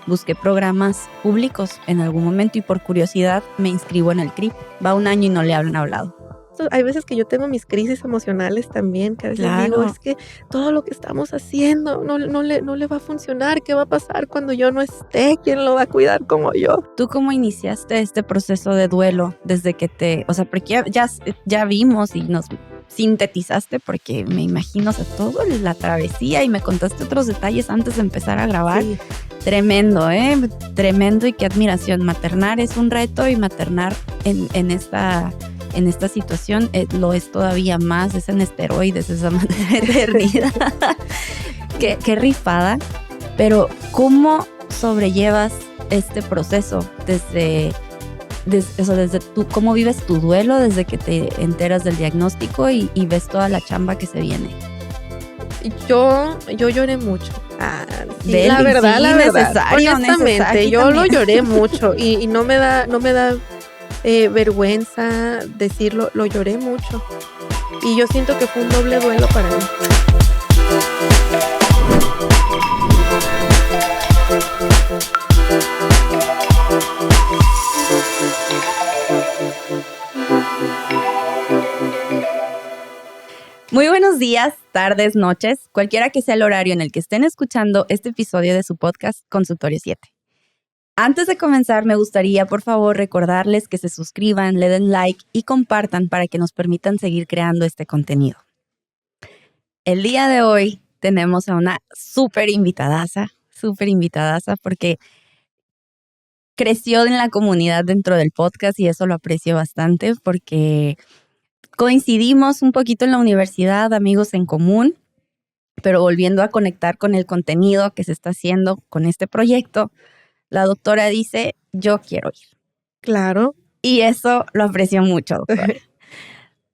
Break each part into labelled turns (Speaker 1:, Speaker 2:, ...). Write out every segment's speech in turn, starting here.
Speaker 1: busqué programas públicos en algún momento y por curiosidad me inscribo en el CRIP. Va 1 año y no le han hablado.
Speaker 2: Hay veces que yo tengo mis crisis emocionales también, que a veces digo, es que todo lo que estamos haciendo no le va a funcionar. ¿Qué va a pasar cuando yo no esté? ¿Quién lo va a cuidar como yo?
Speaker 1: ¿Tú cómo iniciaste este proceso de duelo desde que porque ya vimos y nos sintetizaste, porque me imagino, todo la travesía, y me contaste otros detalles antes de empezar a grabar.
Speaker 2: Sí.
Speaker 1: Tremendo, tremendo, y qué admiración. Maternar es un reto, y maternar en esta situación lo es todavía más, es en esteroides, esa manera de eternidad. qué rifada. Pero ¿cómo sobrellevas este proceso desde cómo vives tu duelo desde que te enteras del diagnóstico y ves toda la chamba que se viene?
Speaker 2: Yo lloré mucho.
Speaker 1: Sí,
Speaker 2: la verdad,
Speaker 1: necesario,
Speaker 2: honestamente, yo lo lloré mucho y no me da vergüenza decirlo, lo lloré mucho. Y yo siento que fue un doble duelo para mí.
Speaker 1: Muy buenos días, tardes, noches, cualquiera que sea el horario en el que estén escuchando este episodio de su podcast Consultorio 7. Antes de comenzar, me gustaría, por favor, recordarles que se suscriban, le den like y compartan para que nos permitan seguir creando este contenido. El día de hoy tenemos a una súper invitadaza, porque creció en la comunidad dentro del podcast y eso lo aprecio bastante porque coincidimos un poquito en la universidad, amigos en común, pero volviendo a conectar con el contenido que se está haciendo con este proyecto, la doctora dice, yo quiero ir.
Speaker 2: Claro.
Speaker 1: Y eso lo aprecio mucho, doctora.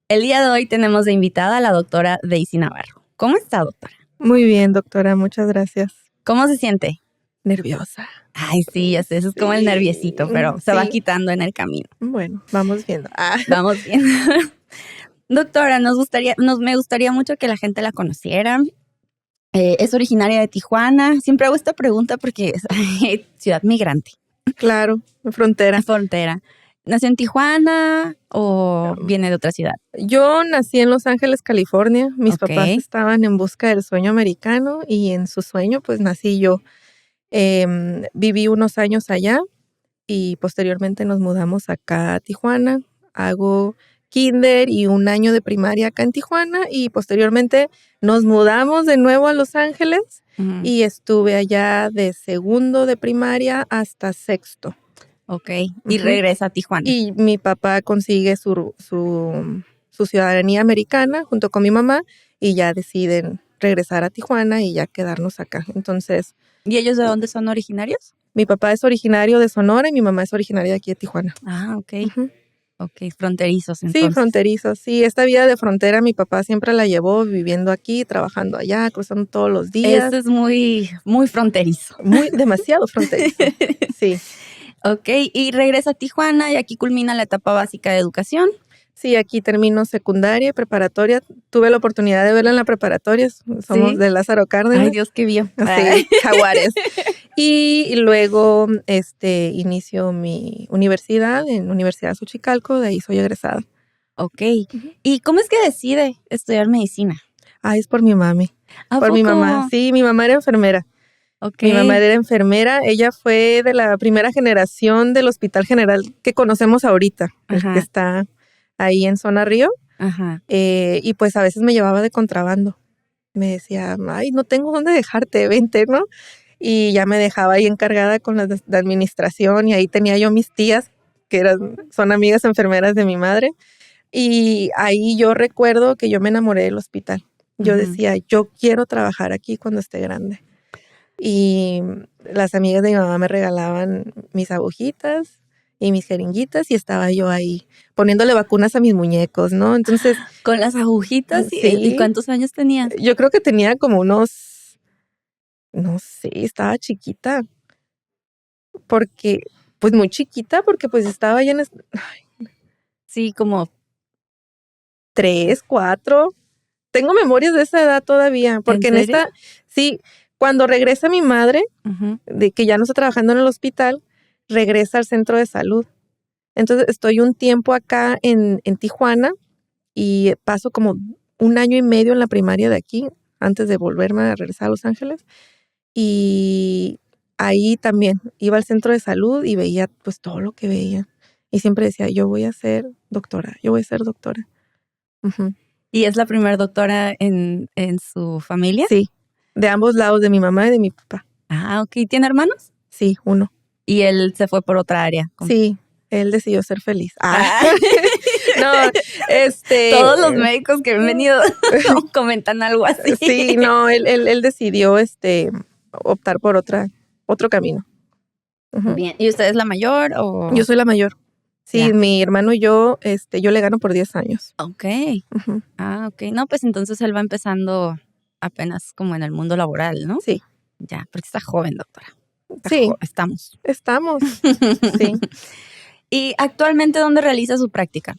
Speaker 1: El día de hoy tenemos de invitada a la doctora Daisy Navarro. ¿Cómo está, doctora?
Speaker 2: Muy bien, doctora, muchas gracias.
Speaker 1: ¿Cómo se siente?
Speaker 2: Nerviosa.
Speaker 1: Ay, sí, ya sé, eso es como el nerviosito, pero se va quitando en el camino.
Speaker 2: Bueno, vamos viendo.
Speaker 1: Vamos viendo. Doctora, me gustaría mucho que la gente la conociera. Es originaria de Tijuana. Siempre hago esta pregunta porque es ciudad migrante.
Speaker 2: Claro, frontera.
Speaker 1: ¿Nació en Tijuana o viene de otra ciudad?
Speaker 2: Yo nací en Los Ángeles, California. Mis papás estaban en busca del sueño americano y en su sueño pues nací yo. Viví unos años allá y posteriormente nos mudamos acá a Tijuana. Hago kinder y 1 año de primaria acá en Tijuana y posteriormente nos mudamos de nuevo a Los Ángeles y estuve allá de segundo de primaria hasta sexto.
Speaker 1: Ok, y regresa a Tijuana.
Speaker 2: Y mi papá consigue su ciudadanía americana junto con mi mamá y ya deciden regresar a Tijuana y ya quedarnos acá. Entonces,
Speaker 1: ¿y ellos de dónde son originarios?
Speaker 2: Mi papá es originario de Sonora y mi mamá es originaria de aquí de Tijuana.
Speaker 1: Ah, ok. Ok, fronterizos entonces.
Speaker 2: Sí, fronterizos. Sí, esta vida de frontera mi papá siempre la llevó viviendo aquí, trabajando allá, cruzando todos los días.
Speaker 1: Eso es muy, muy fronterizo.
Speaker 2: Demasiado fronterizo. Sí.
Speaker 1: Ok, y regresa a Tijuana y aquí culmina la etapa básica de educación.
Speaker 2: Sí, aquí termino secundaria y preparatoria. Tuve la oportunidad de verla en la preparatoria. Somos de Lázaro Cárdenas.
Speaker 1: Ay, Dios, qué vio.
Speaker 2: Sí, Jaguares. Y luego inicio mi universidad en Universidad Xochicalco, de ahí soy egresada.
Speaker 1: Ok. ¿Y cómo es que decide estudiar medicina?
Speaker 2: Es por mi mami. Por mi mamá. Sí, mi mamá era enfermera.
Speaker 1: Okay.
Speaker 2: Mi mamá era enfermera. Ella fue de la primera generación del Hospital General que conocemos ahorita, el que está ahí en Zona Río. Y pues a veces me llevaba de contrabando. Me decía, ay, no tengo dónde dejarte, vente, ¿no? Y ya me dejaba ahí encargada con la de administración y ahí tenía yo mis tías, que son amigas enfermeras de mi madre. Y ahí yo recuerdo que yo me enamoré del hospital. Yo decía, yo quiero trabajar aquí cuando esté grande. Y las amigas de mi mamá me regalaban mis agujitas y mis jeringuitas y estaba yo ahí poniéndole vacunas a mis muñecos, ¿no? Entonces,
Speaker 1: con las agujitas.
Speaker 2: Sí.
Speaker 1: ¿Y cuántos años tenías?
Speaker 2: Yo creo que tenía como unos, no sé, estaba chiquita. Porque, pues muy chiquita, porque pues estaba ya
Speaker 1: sí, como
Speaker 2: 3, 4. Tengo memorias de esa edad todavía, porque
Speaker 1: ¿En serio?
Speaker 2: sí, Cuando regresa mi madre, de que ya no está trabajando en el hospital, regresa al centro de salud. Entonces estoy un tiempo acá en Tijuana y paso como 1 año y medio en la primaria de aquí, antes de volverme a regresar a Los Ángeles. Y ahí también iba al centro de salud y veía pues todo lo que veía. Y siempre decía, yo voy a ser doctora, yo voy a ser doctora. Uh-huh.
Speaker 1: ¿Y es la primera doctora en su familia?
Speaker 2: Sí, de ambos lados, de mi mamá y de mi papá.
Speaker 1: Ah, ok. ¿Tiene hermanos?
Speaker 2: Sí, uno.
Speaker 1: ¿Y él se fue por otra área?
Speaker 2: Sí, él decidió ser feliz. No,
Speaker 1: Todos los médicos que han venido comentan algo así.
Speaker 2: Sí, no, él decidió optar por otro camino.
Speaker 1: Uh-huh. Bien. ¿Y usted es la mayor o...?
Speaker 2: Yo soy la mayor. Sí, yeah. Mi hermano y yo le gano por 10 años.
Speaker 1: Ok. Uh-huh. Ah, ok. No, pues entonces él va empezando apenas como en el mundo laboral, ¿no?
Speaker 2: Sí.
Speaker 1: Ya, porque está joven, doctora.
Speaker 2: Sí.
Speaker 1: Estamos.
Speaker 2: Sí.
Speaker 1: ¿Y actualmente dónde realiza su práctica?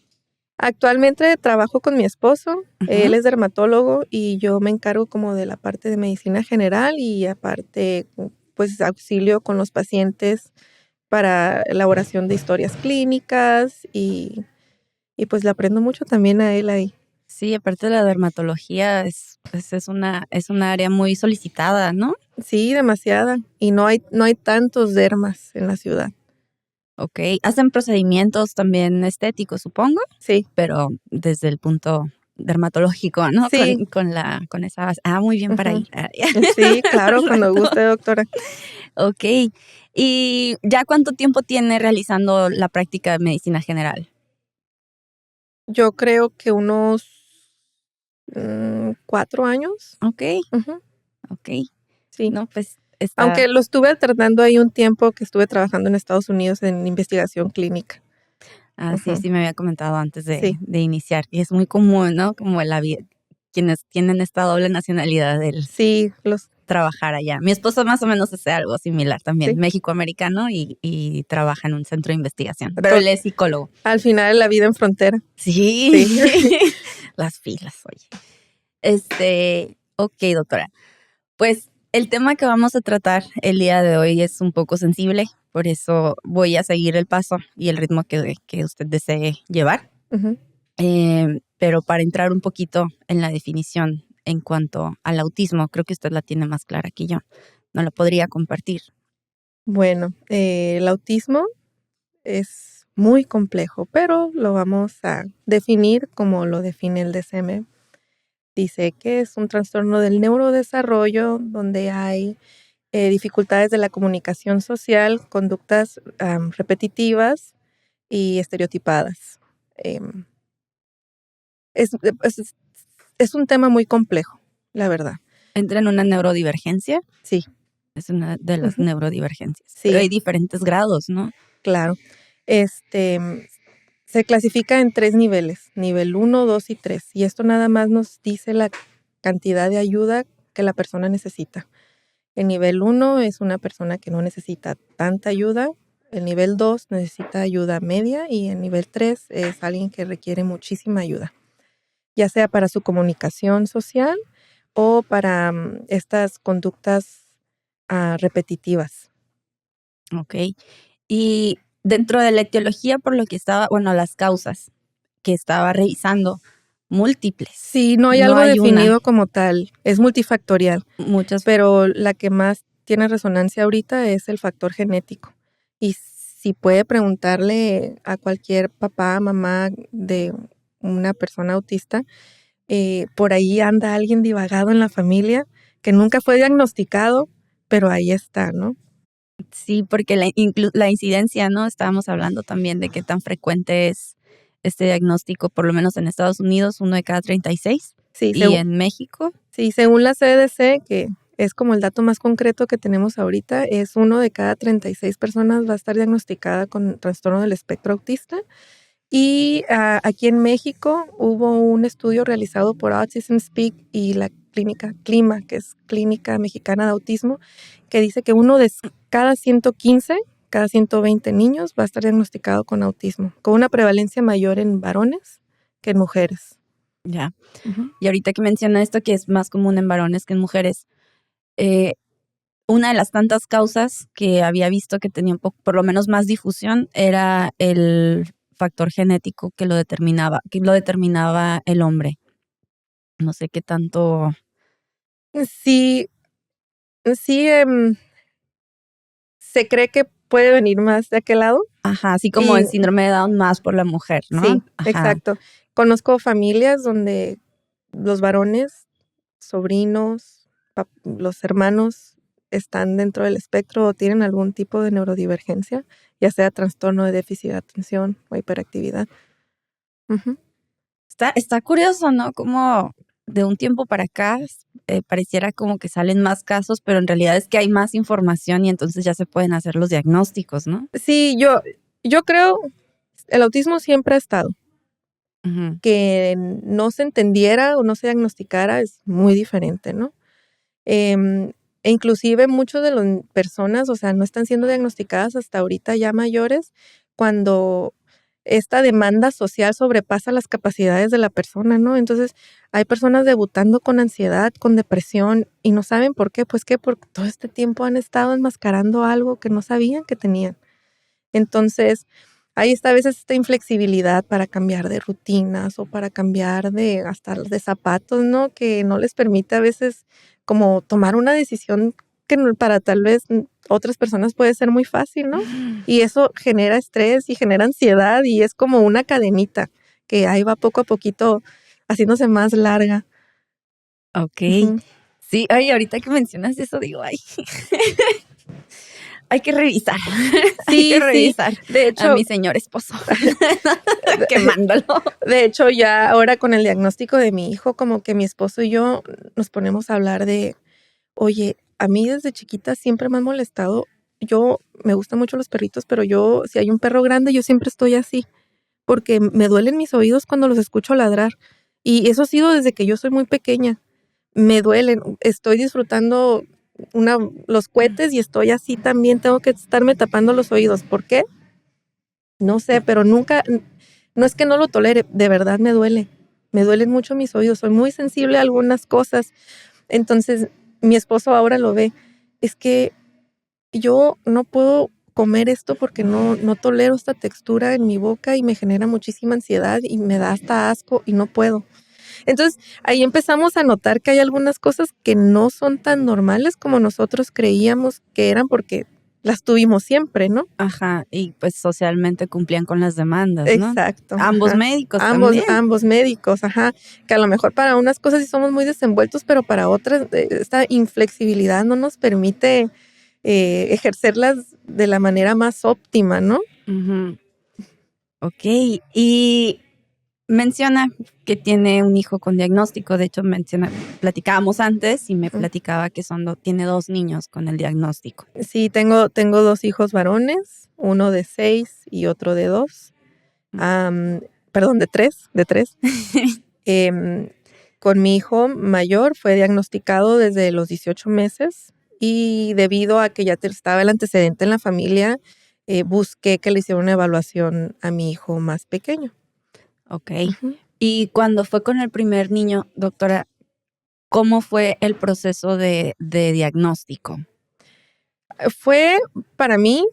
Speaker 2: Actualmente trabajo con mi esposo. Uh-huh. Él es dermatólogo y yo me encargo como de la parte de medicina general y aparte pues auxilio con los pacientes para elaboración de historias clínicas y pues le aprendo mucho también a él ahí.
Speaker 1: Sí, aparte de la dermatología es una área muy solicitada, ¿no?
Speaker 2: Sí, demasiada. Y no hay tantos dermas en la ciudad.
Speaker 1: Ok. ¿Hacen procedimientos también estéticos, supongo?
Speaker 2: Sí.
Speaker 1: Pero desde el punto dermatológico, ¿no?
Speaker 2: Sí.
Speaker 1: Con esa base. Ah, muy bien. Uh-huh. Para ir.
Speaker 2: Sí, claro, cuando guste, doctora.
Speaker 1: Ok. ¿Y ya cuánto tiempo tiene realizando la práctica de medicina general?
Speaker 2: Yo creo que unos 4 años.
Speaker 1: Ok.
Speaker 2: Uh-huh.
Speaker 1: Ok.
Speaker 2: Sí.
Speaker 1: No, pues
Speaker 2: aunque lo estuve alternando ahí un tiempo que estuve trabajando en Estados Unidos en investigación clínica.
Speaker 1: Ah, uh-huh. Sí, me había comentado antes de iniciar. Y es muy común, ¿no? Como quienes tienen esta doble nacionalidad del trabajar allá. Mi esposo más o menos hace algo similar también, México-americano y trabaja en un centro de investigación. Pero él es psicólogo.
Speaker 2: Al final, la vida en frontera.
Speaker 1: Sí. Las filas, oye. Ok, doctora. Pues el tema que vamos a tratar el día de hoy es un poco sensible, por eso voy a seguir el paso y el ritmo que usted desee llevar.
Speaker 2: Uh-huh.
Speaker 1: Pero para entrar un poquito en la definición en cuanto al autismo, creo que usted la tiene más clara que yo. ¿No la podría compartir?
Speaker 2: Bueno, el autismo es muy complejo, pero lo vamos a definir como lo define el DSM. Dice que es un trastorno del neurodesarrollo donde hay dificultades de la comunicación social, conductas repetitivas y estereotipadas. Es un tema muy complejo, la verdad.
Speaker 1: ¿Entra en una neurodivergencia?
Speaker 2: Sí.
Speaker 1: Es una de las
Speaker 2: Uh-huh.
Speaker 1: neurodivergencias.
Speaker 2: Sí.
Speaker 1: Pero hay diferentes grados, ¿no?
Speaker 2: Claro. Se clasifica en 3 niveles, nivel 1, 2 y 3. Y esto nada más nos dice la cantidad de ayuda que la persona necesita. El nivel 1 es una persona que no necesita tanta ayuda. El nivel 2 necesita ayuda media y el nivel 3 es alguien que requiere muchísima ayuda, ya sea para su comunicación social o para estas conductas repetitivas.
Speaker 1: Ok. Y dentro de la etiología, por lo que las causas que estaba revisando, múltiples.
Speaker 2: Sí, no hay algo definido como tal, es multifactorial.
Speaker 1: Muchas.
Speaker 2: Pero la que más tiene resonancia ahorita es el factor genético. Y si puede preguntarle a cualquier papá, mamá de una persona autista, por ahí anda alguien divagado en la familia que nunca fue diagnosticado, pero ahí está, ¿no?
Speaker 1: Sí, porque la incidencia, ¿no? Estábamos hablando también de qué tan frecuente es este diagnóstico, por lo menos en Estados Unidos, 1 de cada 36.
Speaker 2: Sí,
Speaker 1: y en México.
Speaker 2: Sí, según la CDC, que es como el dato más concreto que tenemos ahorita, es 1 de cada 36 personas va a estar diagnosticada con trastorno del espectro autista. Y aquí en México hubo un estudio realizado por Autism Speak y la clínica CLIMA, que es Clínica Mexicana de Autismo, que dice que 1 de cada 115, cada 120 niños va a estar diagnosticado con autismo, con una prevalencia mayor en varones que en mujeres.
Speaker 1: Ya. Uh-huh. Y ahorita que menciona esto, que es más común en varones que en mujeres, una de las tantas causas que había visto que tenía por lo menos más difusión era el factor genético que lo determinaba el hombre. No sé qué tanto.
Speaker 2: Sí, sí, se cree que puede venir más de aquel lado.
Speaker 1: Ajá, así como
Speaker 2: Y
Speaker 1: el síndrome de Down más por la mujer, ¿no?
Speaker 2: sí,
Speaker 1: Ajá.
Speaker 2: exacto. Conozco familias donde los varones, sobrinos, los hermanos están dentro del espectro o tienen algún tipo de neurodivergencia, ya sea trastorno de déficit de atención o hiperactividad. Uh-huh.
Speaker 1: Está curioso, ¿no? Como de un tiempo para acá pareciera como que salen más casos, pero en realidad es que hay más información y entonces ya se pueden hacer los diagnósticos, ¿no?
Speaker 2: Sí, yo creo, el autismo siempre ha estado.
Speaker 1: Uh-huh.
Speaker 2: Que no se entendiera o no se diagnosticara es muy diferente, ¿no? E inclusive muchas de las personas, o sea, no están siendo diagnosticadas hasta ahorita ya mayores, cuando esta demanda social sobrepasa las capacidades de la persona, ¿no? Entonces, hay personas debutando con ansiedad, con depresión, y no saben por qué. Pues que porque todo este tiempo han estado enmascarando algo que no sabían que tenían. Entonces, ahí está a veces esta inflexibilidad para cambiar de rutinas o para cambiar hasta de zapatos, ¿no? Que no les permite a veces como tomar una decisión que para tal vez otras personas puede ser muy fácil, ¿no? Y eso genera estrés y genera ansiedad y es como una cadenita que ahí va poco a poquito haciéndose más larga.
Speaker 1: Ok.
Speaker 2: Uh-huh.
Speaker 1: Sí, oye, ahorita que mencionas eso, digo, ay, hay que revisar, hay que
Speaker 2: Sí, sí.
Speaker 1: revisar
Speaker 2: De
Speaker 1: a
Speaker 2: hecho,
Speaker 1: mi señor esposo, quemándolo.
Speaker 2: de hecho, ya ahora con el diagnóstico de mi hijo, como que mi esposo y yo nos ponemos a hablar de, oye, a mí desde chiquita siempre me han molestado. Yo me gustan mucho los perritos, pero yo, si hay un perro grande, yo siempre estoy así, porque me duelen mis oídos cuando los escucho ladrar. Y eso ha sido desde que yo soy muy pequeña. Me duelen. Estoy disfrutando los cohetes y estoy así también. Tengo que estarme tapando los oídos. ¿Por qué? No sé, pero nunca, no es que no lo tolere, de verdad me duele. Me duelen mucho mis oídos, soy muy sensible a algunas cosas. Entonces, mi esposo ahora lo ve. Es que yo no puedo comer esto porque no tolero esta textura en mi boca y me genera muchísima ansiedad y me da hasta asco y no puedo. Entonces, ahí empezamos a notar que hay algunas cosas que no son tan normales como nosotros creíamos que eran porque las tuvimos siempre, ¿no?
Speaker 1: Ajá, y pues socialmente cumplían con las demandas, ¿no?
Speaker 2: Exacto,
Speaker 1: Ambos
Speaker 2: ajá.
Speaker 1: médicos también.
Speaker 2: Ambos médicos, ajá. Que a lo mejor para unas cosas sí somos muy desenvueltos, pero para otras esta inflexibilidad no nos permite ejercerlas de la manera más óptima, ¿no?
Speaker 1: Uh-huh. Ok, y menciona que tiene un hijo con diagnóstico. De hecho, platicábamos antes y me platicaba que tiene 2 niños con el diagnóstico.
Speaker 2: Sí, tengo 2 hijos varones, uno de 6 y otro de 2. Perdón, de 3. Con mi hijo mayor fue diagnosticado desde los 18 meses y debido a que ya estaba el antecedente en la familia, busqué que le hiciera una evaluación a mi hijo más pequeño.
Speaker 1: Ok.
Speaker 2: Uh-huh.
Speaker 1: Y cuando fue con el primer niño, doctora, ¿cómo fue el proceso de diagnóstico?
Speaker 2: Fue para mí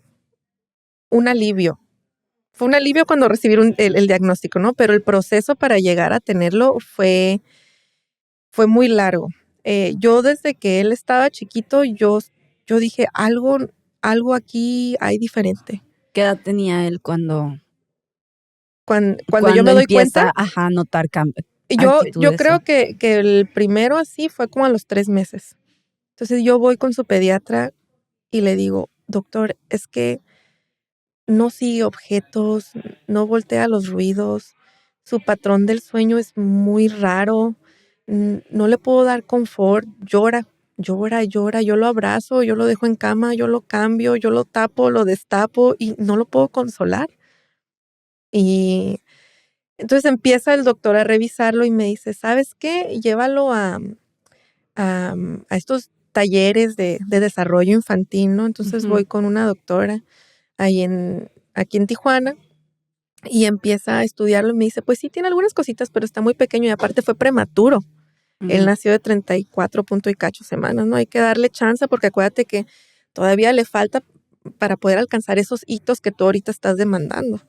Speaker 2: un alivio. Fue un alivio cuando recibí el diagnóstico, ¿no? Pero el proceso para llegar a tenerlo fue muy largo. Yo desde que él estaba chiquito, yo dije, algo aquí hay diferente.
Speaker 1: ¿Qué edad tenía él cuando
Speaker 2: Cuando yo me doy cuenta,
Speaker 1: empieza a notar
Speaker 2: yo
Speaker 1: actitudes?
Speaker 2: creo que el primero así fue como a los 3 meses. Entonces yo voy con su pediatra y le digo, doctor, es que no sigue objetos, no voltea los ruidos, su patrón del sueño es muy raro, no le puedo dar confort, llora, llora, llora, yo lo abrazo, yo lo dejo en cama, yo lo cambio, yo lo tapo, lo destapo y no lo puedo consolar. Y entonces empieza el doctor a revisarlo y me dice, ¿sabes qué? Llévalo a estos talleres de desarrollo infantil, ¿no? Entonces
Speaker 1: Uh-huh.
Speaker 2: voy con una doctora aquí en Tijuana y empieza a estudiarlo y me dice, pues sí, tiene algunas cositas, pero está muy pequeño y aparte fue prematuro. Él nació de 34 punto y cacho semanas, ¿no? Hay que darle chance porque acuérdate que todavía le falta para poder alcanzar esos hitos que tú ahorita estás demandando.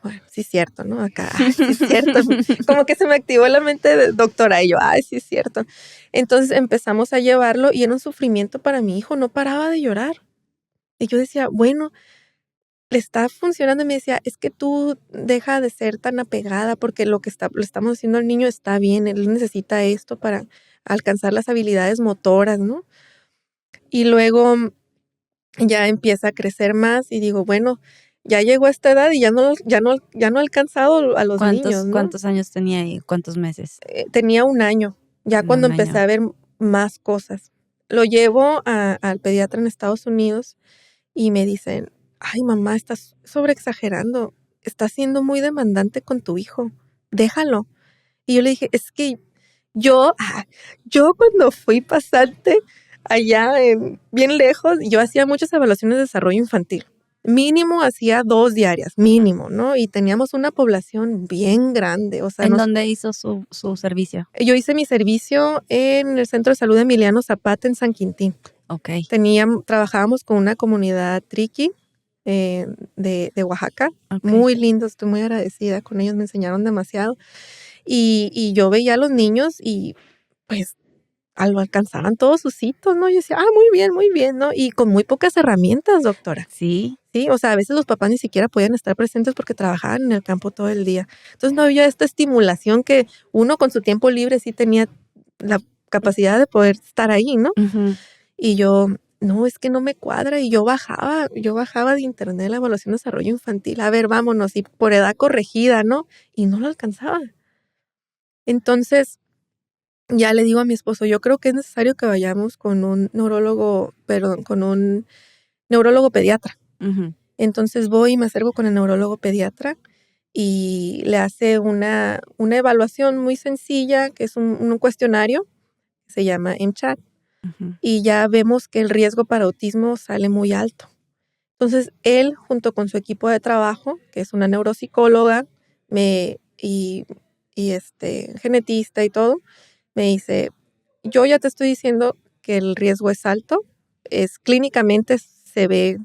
Speaker 2: Bueno, sí es cierto, ¿no? Acá, sí es cierto. Como que se me activó la mente de doctora y yo, sí es cierto. Entonces empezamos a llevarlo y era un sufrimiento para mi hijo, no paraba de llorar. Y yo decía, bueno, le está funcionando. Y me decía, es que tú deja de ser tan apegada porque lo que le estamos haciendo al niño está bien, él necesita esto para alcanzar las habilidades motoras, ¿no? Y luego ya empieza a crecer más y digo, bueno, ya llegó a esta edad y ya no ha alcanzado a los niños, ¿no?
Speaker 1: ¿Cuántos años tenía y cuántos meses?
Speaker 2: Tenía 1 año, ya cuando empecé a ver más cosas. Lo llevo al pediatra en Estados Unidos y me dicen, ay mamá, estás sobreexagerando, estás siendo muy demandante con tu hijo, déjalo. Y yo le dije, es que yo cuando fui pasante allá bien lejos, yo hacía muchas evaluaciones de desarrollo infantil. Mínimo hacía 2 diarias, mínimo, ¿no? Y teníamos una población bien grande. O sea,
Speaker 1: ¿En dónde hizo su servicio?
Speaker 2: Yo hice mi servicio en el Centro de Salud Emiliano Zapata en San Quintín.
Speaker 1: Ok.
Speaker 2: Trabajábamos con una comunidad triqui de Oaxaca. Okay. Muy lindos, estoy muy agradecida con ellos, me enseñaron demasiado. Y yo veía a los niños y pues alcanzaban todos sus hitos, ¿no? Yo decía, muy bien, ¿no? Y con muy pocas herramientas, doctora.
Speaker 1: Sí.
Speaker 2: Sí, o sea, a veces los papás ni siquiera podían estar presentes porque trabajaban en el campo todo el día. Entonces no había esta estimulación que uno con su tiempo libre sí tenía la capacidad de poder estar ahí, ¿no? Y yo, no, es que no me cuadra. Y yo bajaba de internet la evaluación de desarrollo infantil. A ver, vámonos, y por edad corregida, ¿no? Y no lo alcanzaba. Entonces, ya le digo a mi esposo, yo creo que es necesario que vayamos con un neurólogo pediatra. Entonces voy y me acerco con el neurólogo pediatra y le hace una evaluación muy sencilla, que es un cuestionario, que se llama MCHAT, y ya vemos que el riesgo para autismo sale muy alto. Entonces él, junto con su equipo de trabajo, que es una neuropsicóloga y genetista y todo, me dice, yo ya te estoy diciendo que el riesgo es alto, clínicamente se ve,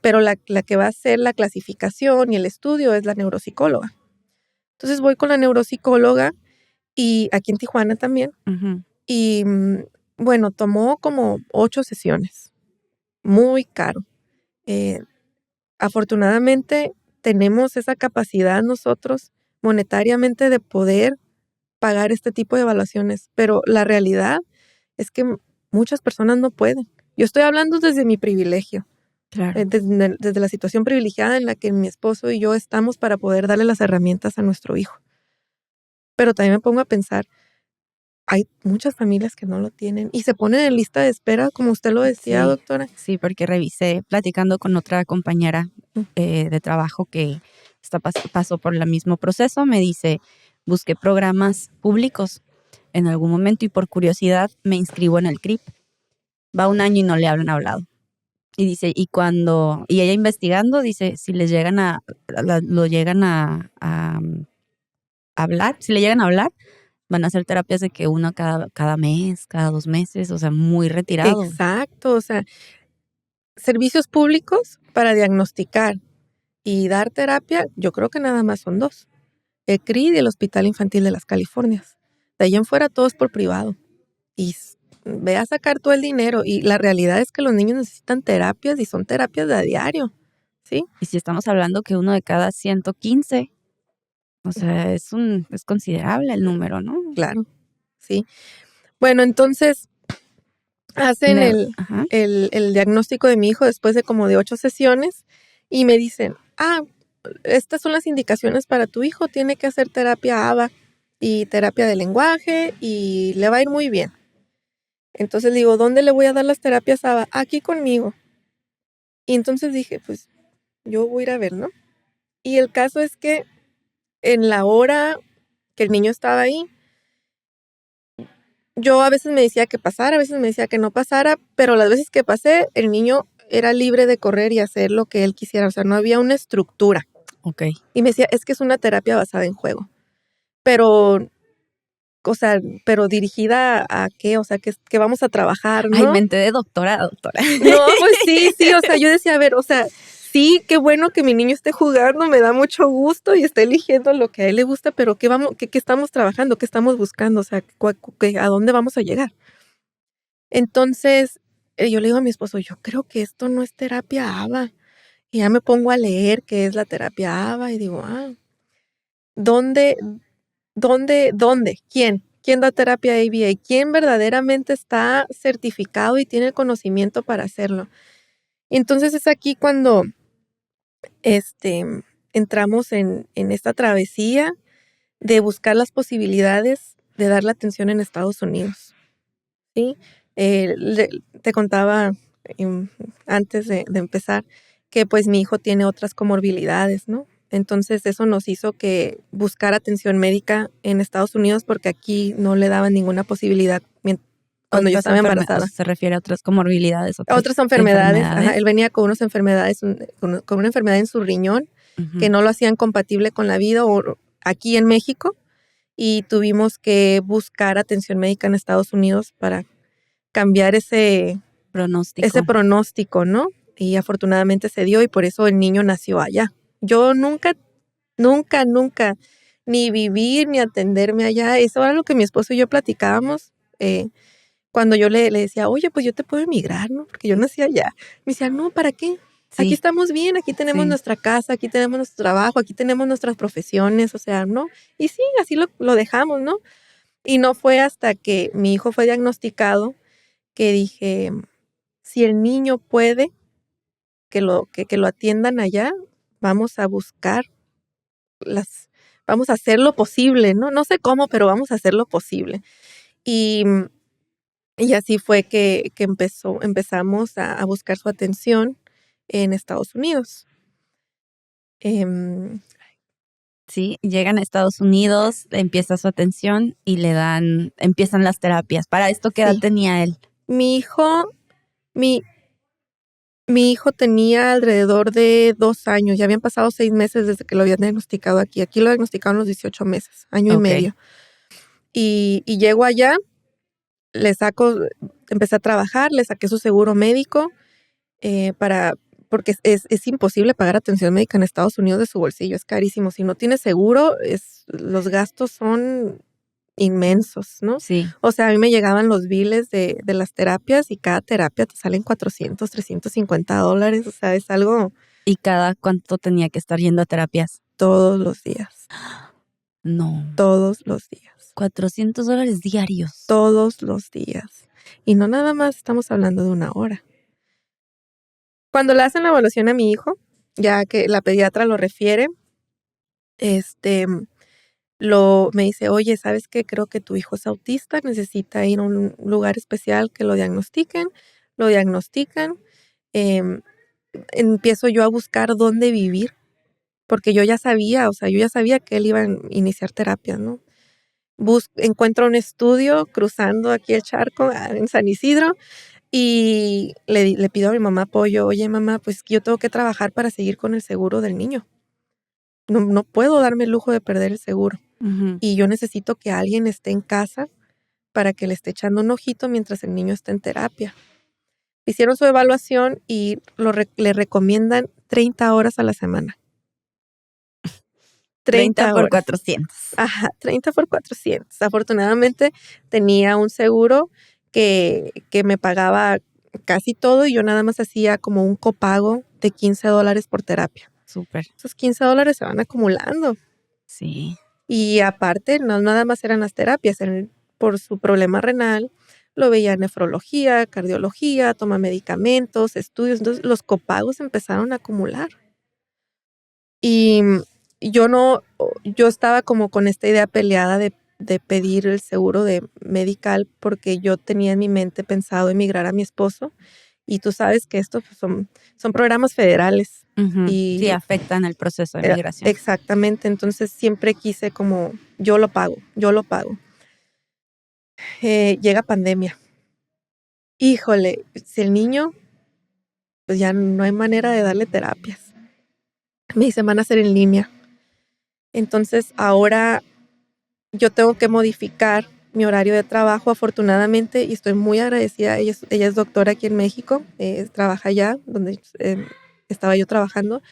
Speaker 2: pero la que va a hacer la clasificación y el estudio es la neuropsicóloga. Entonces voy con la neuropsicóloga y aquí en Tijuana también. Y bueno, tomó como 8 sesiones, muy caro. Afortunadamente tenemos esa capacidad nosotros monetariamente de poder pagar este tipo de evaluaciones, pero la realidad es que muchas personas no pueden. Yo estoy hablando desde mi privilegio,
Speaker 1: claro.
Speaker 2: Desde la situación privilegiada en la que mi esposo y yo estamos para poder darle las herramientas a nuestro hijo. Pero también me pongo a pensar, hay muchas familias que no lo tienen y se ponen en lista de espera, como usted lo decía,
Speaker 1: sí,
Speaker 2: doctora.
Speaker 1: Sí, porque revisé, platicando con otra compañera de trabajo que pasó por el mismo proceso, me dice, busqué programas públicos en algún momento y por curiosidad me inscribo en el CRIP. Va 1 año y no le hablan hablado. Y dice, y ella investigando, dice, si les llegan lo llegan a hablar, si le llegan a hablar, van a hacer terapias de que uno cada mes, cada 2 meses, o sea, muy retirado.
Speaker 2: Exacto, o sea, servicios públicos para diagnosticar y dar terapia, yo creo que nada más son 2. El CRID y el Hospital Infantil de las Californias. De ahí en fuera todo es por privado. Y ve a sacar todo el dinero. Y la realidad es que los niños necesitan terapias y son terapias de a diario, ¿sí?
Speaker 1: Y si estamos hablando que 1 de cada 115, o sea, es considerable el número, ¿no?
Speaker 2: Claro, sí. Bueno, entonces hacen el diagnóstico de mi hijo después de como de 8 sesiones y me dicen, estas son las indicaciones para tu hijo, tiene que hacer terapia ABA y terapia de lenguaje y le va a ir muy bien. Entonces digo, ¿dónde le voy a dar las terapias ABA? Aquí conmigo. Y entonces dije, pues yo voy a ir a ver, ¿no? Y el caso es que en la hora que el niño estaba ahí, yo a veces me decía que pasara, a veces me decía que no pasara, pero las veces que pasé, el niño era libre de correr y hacer lo que él quisiera, o sea, no había una estructura.
Speaker 1: Ok.
Speaker 2: Y me decía, es que es una terapia basada en juego. Pero o sea, pero dirigida a qué, o sea, que vamos a trabajar, ¿no?
Speaker 1: Ay, mente de doctora.
Speaker 2: No, pues sí, o sea, yo decía, a ver, o sea, sí, qué bueno que mi niño esté jugando, me da mucho gusto y esté eligiendo lo que a él le gusta, pero ¿qué estamos trabajando? ¿Qué estamos buscando? O sea, ¿a dónde vamos a llegar? Entonces, yo le digo a mi esposo, yo creo que esto no es terapia ABA. Y ya me pongo a leer qué es la terapia ABA y digo, ¿dónde? ¿Quién da terapia ABA? ¿Quién verdaderamente está certificado y tiene el conocimiento para hacerlo? Y entonces es aquí cuando entramos en esta travesía de buscar las posibilidades de dar la atención en Estados Unidos, ¿sí? Te contaba antes de empezar que pues mi hijo tiene otras comorbilidades, ¿no? Entonces eso nos hizo que buscar atención médica en Estados Unidos porque aquí no le daban ninguna posibilidad cuando yo estaba embarazada.
Speaker 1: Se refiere a otras comorbilidades.
Speaker 2: Otras enfermedades. Ajá, él venía con unas enfermedades, con una enfermedad en su riñón que no lo hacían compatible con la vida aquí en México y tuvimos que buscar atención médica en Estados Unidos para cambiar ese pronóstico, ¿no? Y afortunadamente se dio y por eso el niño nació allá. Yo nunca, ni vivir ni atenderme allá. Eso era lo que mi esposo y yo platicábamos cuando yo le decía, oye, pues yo te puedo emigrar, ¿no? Porque yo nací allá. Me decía, no, ¿para qué? Sí. Aquí estamos bien, aquí tenemos nuestra casa, aquí tenemos nuestro trabajo, aquí tenemos nuestras profesiones, o sea, ¿no? Y sí, así lo dejamos, ¿no? Y no fue hasta que mi hijo fue diagnosticado que dije, si el niño puede, que lo atiendan allá, vamos a buscar vamos a hacer lo posible, ¿no? No sé cómo, pero vamos a hacer lo posible. Y así fue que empezamos a buscar su atención en Estados Unidos.
Speaker 1: Sí, llegan a Estados Unidos, empieza su atención y empiezan las terapias. ¿Para esto qué edad tenía él?
Speaker 2: Mi hijo tenía alrededor de 2 años. Ya habían pasado 6 meses desde que lo habían diagnosticado aquí. Aquí lo diagnosticaron los 18 meses, año y medio. Y llego allá, empecé a trabajar, le saqué su seguro médico porque es imposible pagar atención médica en Estados Unidos de su bolsillo, es carísimo. Si no tienes seguro, los gastos son inmensos, ¿no?
Speaker 1: Sí.
Speaker 2: O sea, a mí me llegaban los biles de las terapias y cada terapia te salen $400, $350, o sea, es algo...
Speaker 1: ¿Y cada cuánto tenía que estar yendo a terapias?
Speaker 2: Todos los días.
Speaker 1: No.
Speaker 2: Todos los días.
Speaker 1: $400 diarios.
Speaker 2: Todos los días. Y no nada más estamos hablando de 1 hora. Cuando le hacen la evaluación a mi hijo, ya que la pediatra lo refiere, me dice, oye, ¿sabes qué? Creo que tu hijo es autista, necesita ir a un lugar especial que lo diagnostican. Lo diagnostican. Empiezo yo a buscar dónde vivir, porque yo ya sabía que él iba a iniciar terapia, ¿no? Encuentro un estudio cruzando aquí el charco en San Isidro y le pido a mi mamá apoyo. Oye, mamá, pues yo tengo que trabajar para seguir con el seguro del niño. No puedo darme el lujo de perder el seguro.
Speaker 1: Uh-huh.
Speaker 2: Y yo necesito que alguien esté en casa para que le esté echando un ojito mientras el niño está en terapia. Hicieron su evaluación y le recomiendan 30 horas a la semana.
Speaker 1: 30 por 400.
Speaker 2: Ajá, 30 por 400. Afortunadamente tenía un seguro que me pagaba casi todo y yo nada más hacía como un copago de $15 por terapia.
Speaker 1: Súper.
Speaker 2: Esos $15 se van acumulando.
Speaker 1: Sí.
Speaker 2: Y aparte, no nada más eran las terapias. Por su problema renal, lo veía en nefrología, cardiología, toma medicamentos, estudios. Entonces, los copagos empezaron a acumular. Y yo estaba como con esta idea peleada de pedir el seguro medical porque yo tenía en mi mente pensado emigrar a mi esposo y tú sabes que estos son programas federales.
Speaker 1: Uh-huh.
Speaker 2: Y
Speaker 1: sí, afectan el proceso de migración.
Speaker 2: Exactamente, entonces siempre quise como yo lo pago. Llega pandemia. Híjole, si el niño, pues ya no hay manera de darle terapias. Me dice, van a hacer en línea. Entonces ahora yo tengo que modificar mi horario de trabajo, afortunadamente, y estoy muy agradecida. Ella es doctora aquí en México, trabaja allá donde estaba yo trabajando.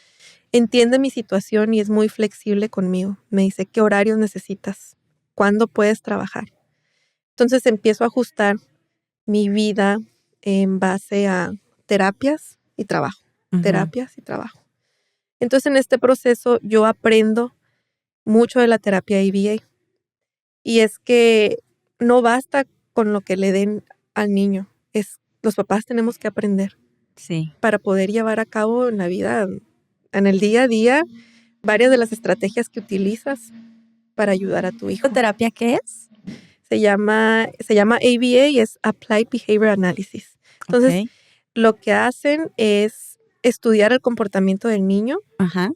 Speaker 2: Entiende mi situación y es muy flexible conmigo. Me dice, ¿qué horarios necesitas? ¿Cuándo puedes trabajar? Entonces empiezo a ajustar mi vida en base a terapias y trabajo, terapias y trabajo. Entonces en este proceso yo aprendo mucho de la terapia ABA. Y es que no basta con lo que le den al niño. Los papás tenemos que aprender.
Speaker 1: Sí.
Speaker 2: Para poder llevar a cabo en la vida, en el día a día, varias de las estrategias que utilizas para ayudar a tu hijo.
Speaker 1: ¿La terapia qué es?
Speaker 2: Se llama ABA y es Applied Behavior Analysis. Entonces, lo que hacen es estudiar el comportamiento del niño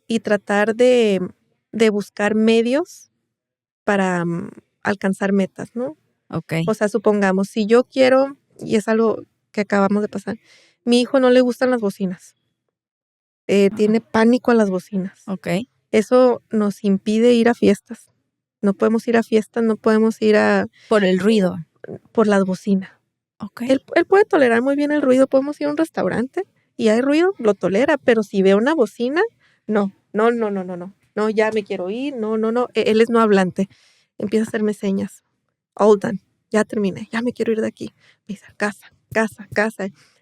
Speaker 2: y tratar de buscar medios para alcanzar metas, ¿no? O sea, supongamos, si yo quiero, y es algo que acabamos de pasar, mi hijo no le gustan las bocinas. Tiene pánico a las bocinas. Eso nos impide ir a fiestas. No podemos ir a fiestas, no podemos ir a...
Speaker 1: Por el ruido.
Speaker 2: Por las bocinas. Él puede tolerar muy bien el ruido. Podemos ir a un restaurante y hay ruido, lo tolera, pero si ve una bocina, no. No, ya me quiero ir, no. Él es no hablante. Empieza a hacerme señas. All done. Ya terminé, ya me quiero ir de aquí. Me dice, casa.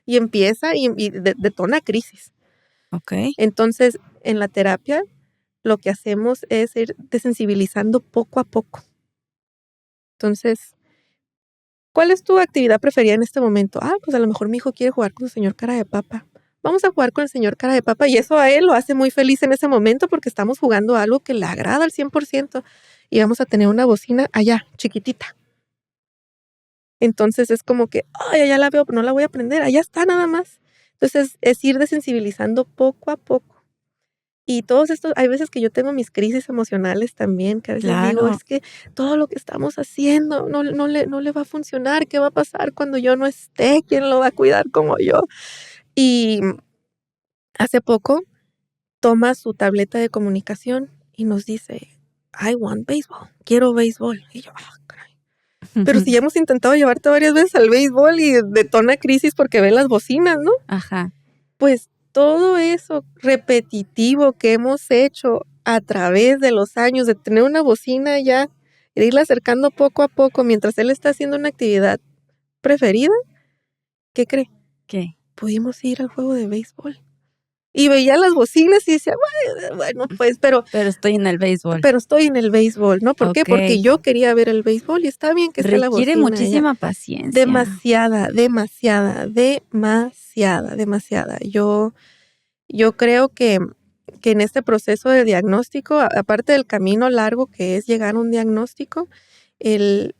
Speaker 2: Y empieza y detona crisis. Entonces, en la terapia, lo que hacemos es ir desensibilizando poco a poco. Entonces, ¿cuál es tu actividad preferida en este momento? Pues a lo mejor mi hijo quiere jugar con el señor cara de papa. Vamos a jugar con el señor cara de papa y eso a él lo hace muy feliz en ese momento porque estamos jugando algo que le agrada al 100% y vamos a tener una bocina allá, chiquitita. Entonces es como que, ya la veo, pero no la voy a prender, allá está nada más. Entonces es ir desensibilizando poco a poco. Y todos estos, hay veces que yo tengo mis crisis emocionales también, que a veces digo, es que todo lo que estamos haciendo no le va a funcionar, ¿qué va a pasar cuando yo no esté? ¿Quién lo va a cuidar como yo? Y hace poco toma su tableta de comunicación y nos dice, I want baseball, quiero béisbol. Y yo, caray. Pero si ya hemos intentado llevarte varias veces al béisbol y detona crisis porque ve las bocinas, ¿no? Pues todo eso repetitivo que hemos hecho a través de los años, de tener una bocina ya, de irla acercando poco a poco mientras él está haciendo una actividad preferida, ¿qué cree?
Speaker 1: ¿Qué?
Speaker 2: Pudimos ir al juego de béisbol. Y veía las bocinas y decía, bueno, pues, pero
Speaker 1: estoy en el béisbol.
Speaker 2: Pero estoy en el béisbol, ¿no? ¿Por qué? Porque yo quería ver el béisbol y está bien que esté la bocina.
Speaker 1: Requiere muchísima paciencia.
Speaker 2: Demasiada. Yo creo que en este proceso de diagnóstico, aparte del camino largo que es llegar a un diagnóstico, el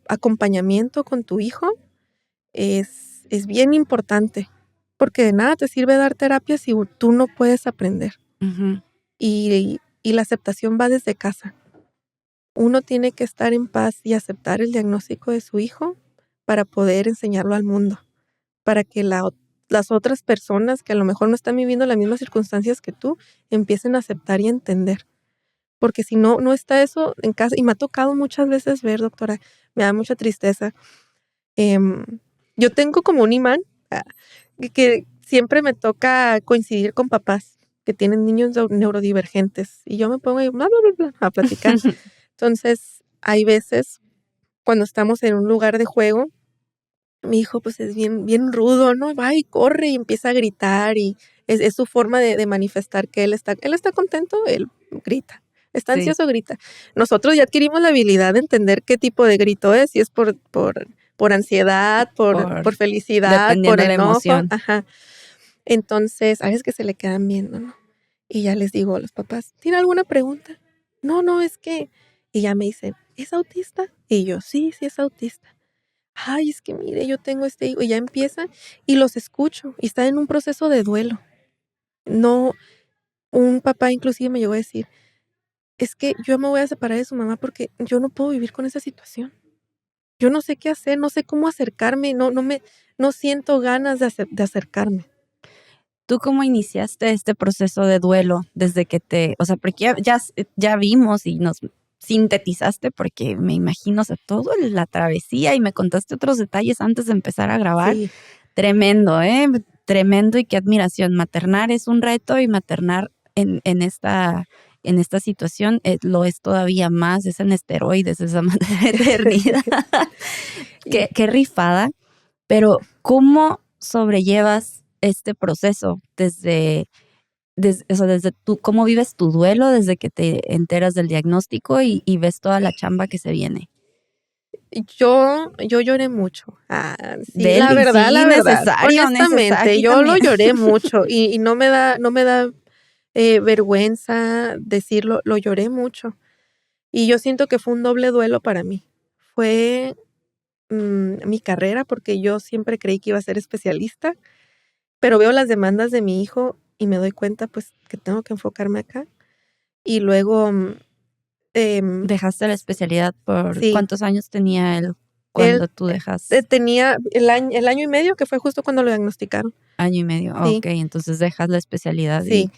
Speaker 2: acompañamiento con tu hijo es bien importante. Porque de nada te sirve dar terapia si tú no puedes aprender. Y la aceptación va desde casa. Uno tiene que estar en paz y aceptar el diagnóstico de su hijo para poder enseñarlo al mundo. Para que las otras personas que a lo mejor no están viviendo las mismas circunstancias que tú, empiecen a aceptar y entender. Porque si no está eso en casa. Y me ha tocado muchas veces ver, doctora, me da mucha tristeza. Yo tengo como un imán que siempre me toca coincidir con papás que tienen niños neurodivergentes y yo me pongo ahí, bla, bla, bla, a platicar. Entonces, hay veces cuando estamos en un lugar de juego, mi hijo pues es bien rudo, ¿no? Va y corre y empieza a gritar y es su forma de manifestar que él está contento, él grita. Está ansioso, grita. Nosotros ya adquirimos la habilidad de entender qué tipo de grito es, si es por ansiedad, por felicidad, por enojo. Ajá. Entonces, a veces que se le quedan viendo, ¿no? Y ya les digo a los papás, ¿tiene alguna pregunta? No, es que... Y ya me dicen, ¿es autista? Y yo, sí, es autista. Ay, es que mire, yo tengo este hijo. Y ya empiezan y los escucho. Y están en un proceso de duelo. No, un papá inclusive me llegó a decir, es que yo me voy a separar de su mamá porque yo no puedo vivir con esa situación. Yo no sé qué hacer, no sé cómo acercarme, no siento ganas de acercarme.
Speaker 1: ¿Tú cómo iniciaste este proceso de duelo desde que o sea, porque ya vimos y nos sintetizaste, porque me imagino, o sea, todo la travesía y me contaste otros detalles antes de empezar a grabar.
Speaker 2: Sí.
Speaker 1: Tremendo, tremendo y qué admiración. Maternar es un reto y maternar en esta situación lo es todavía más, es en esteroides, esa maternidad. Qué rifada, pero ¿cómo sobrellevas este proceso o sea, desde cómo vives tu duelo desde que te enteras del diagnóstico y ves toda la chamba que se viene?
Speaker 2: Yo lloré mucho. Sí,
Speaker 1: Deli, sí,
Speaker 2: la verdad.
Speaker 1: necesario
Speaker 2: Honestamente,
Speaker 1: aquí
Speaker 2: yo lo
Speaker 1: también.
Speaker 2: lloré mucho y no me da vergüenza decirlo, lo lloré mucho. Y yo siento que fue un doble duelo para mí. Fue mi carrera, porque yo siempre creí que iba a ser especialista, pero veo las demandas de mi hijo y me doy cuenta pues que tengo que enfocarme acá. Y luego,
Speaker 1: ¿Dejaste la especialidad por
Speaker 2: sí,
Speaker 1: cuántos años tenía él
Speaker 2: él
Speaker 1: cuando tú dejas?
Speaker 2: tenía el año y medio, que fue justo cuando lo diagnosticaron.
Speaker 1: Año y medio.
Speaker 2: Sí,
Speaker 1: Ok, entonces dejas la especialidad y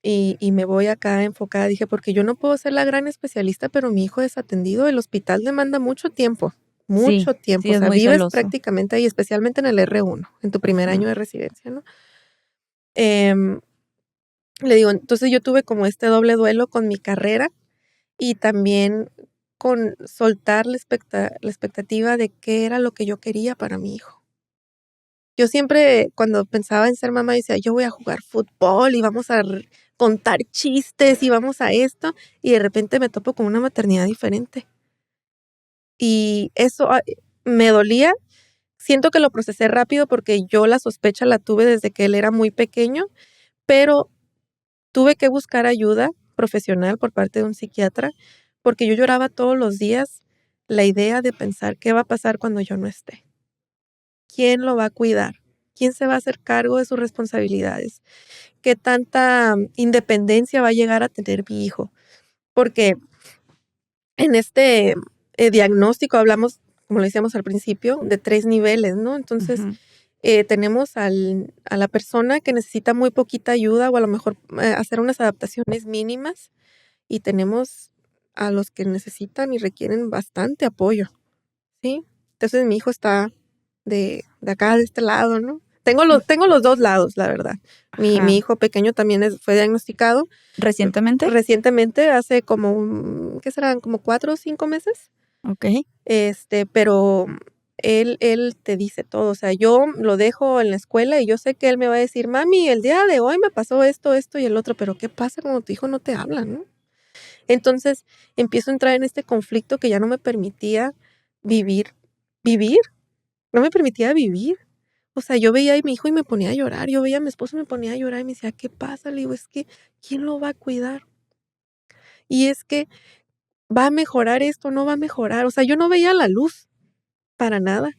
Speaker 2: sí. Y me voy acá enfocada, dije, porque yo no puedo ser la gran especialista, pero mi hijo desatendido, el hospital demanda
Speaker 1: sí,
Speaker 2: mucho tiempo,
Speaker 1: sí,
Speaker 2: o
Speaker 1: es
Speaker 2: sea,
Speaker 1: muy
Speaker 2: vives
Speaker 1: celoso.
Speaker 2: prácticamente ahí, especialmente en el R1, en tu primer
Speaker 1: Ajá.
Speaker 2: año de residencia, ¿no? Em, Le digo, entonces yo tuve como este doble duelo con mi carrera y también con soltar la expectativa de qué era lo que yo quería para mi hijo. Yo siempre, cuando pensaba en ser mamá, decía, yo voy a jugar fútbol y vamos a contar chistes y vamos a esto, y de repente me topo con una maternidad diferente. Y eso me dolía. Siento que lo procesé rápido porque yo la sospecha la tuve desde que él era muy pequeño, pero tuve que buscar ayuda profesional por parte de un psiquiatra porque yo lloraba todos los días la idea de pensar qué va a pasar cuando yo no esté. ¿Quién lo va a cuidar? ¿Quién se va a hacer cargo de sus responsabilidades? ¿Qué tanta independencia va a llegar a tener mi hijo? Porque en este diagnóstico hablamos, como le decíamos al principio, de 3 niveles, ¿no? Entonces,
Speaker 1: Ujú.
Speaker 2: tenemos a la persona que necesita muy poquita ayuda o a lo mejor hacer unas adaptaciones mínimas, y tenemos a los que necesitan y requieren bastante apoyo, ¿sí? Entonces, mi hijo está de acá, de este lado, ¿no? Tengo los 2 lados, la verdad. Mi
Speaker 1: Ajá.
Speaker 2: hijo pequeño también fue diagnosticado
Speaker 1: ¿Recientemente?
Speaker 2: recientemente, hace como ¿qué serán? Como 4 o 5 meses.
Speaker 1: Ok.
Speaker 2: Pero él te dice todo. O sea, yo lo dejo en la escuela y yo sé que él me va a decir: "Mami, el día de hoy me pasó esto, esto y el otro", pero ¿qué pasa cuando tu hijo no te habla, no? Entonces, empiezo a entrar en este conflicto que ya no me permitía vivir vivir, no me permitía vivir. O sea, yo veía a mi hijo y me ponía a llorar, yo veía a mi esposo y me ponía a llorar y me decía: "¿Qué pasa?". Le digo: "Es que, ¿quién lo va a cuidar? Y es que, ¿va a mejorar esto? ¿No va a mejorar?". O sea, yo no veía la luz, para nada.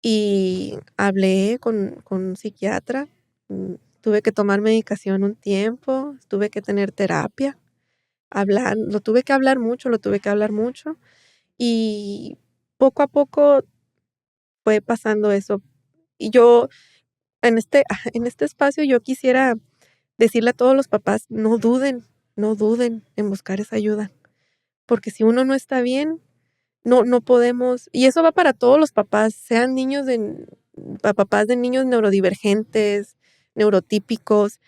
Speaker 2: Y hablé con un psiquiatra, tuve que tomar medicación un tiempo, tuve que tener terapia, lo tuve que hablar mucho, lo tuve que hablar mucho, y poco a poco fue pasando eso. Y yo en este espacio yo quisiera decirle a todos los papás: no duden, no duden en buscar esa ayuda, porque si uno no está bien, no podemos, y eso va para todos los papás, sean papás de niños neurodivergentes, neurotípicos.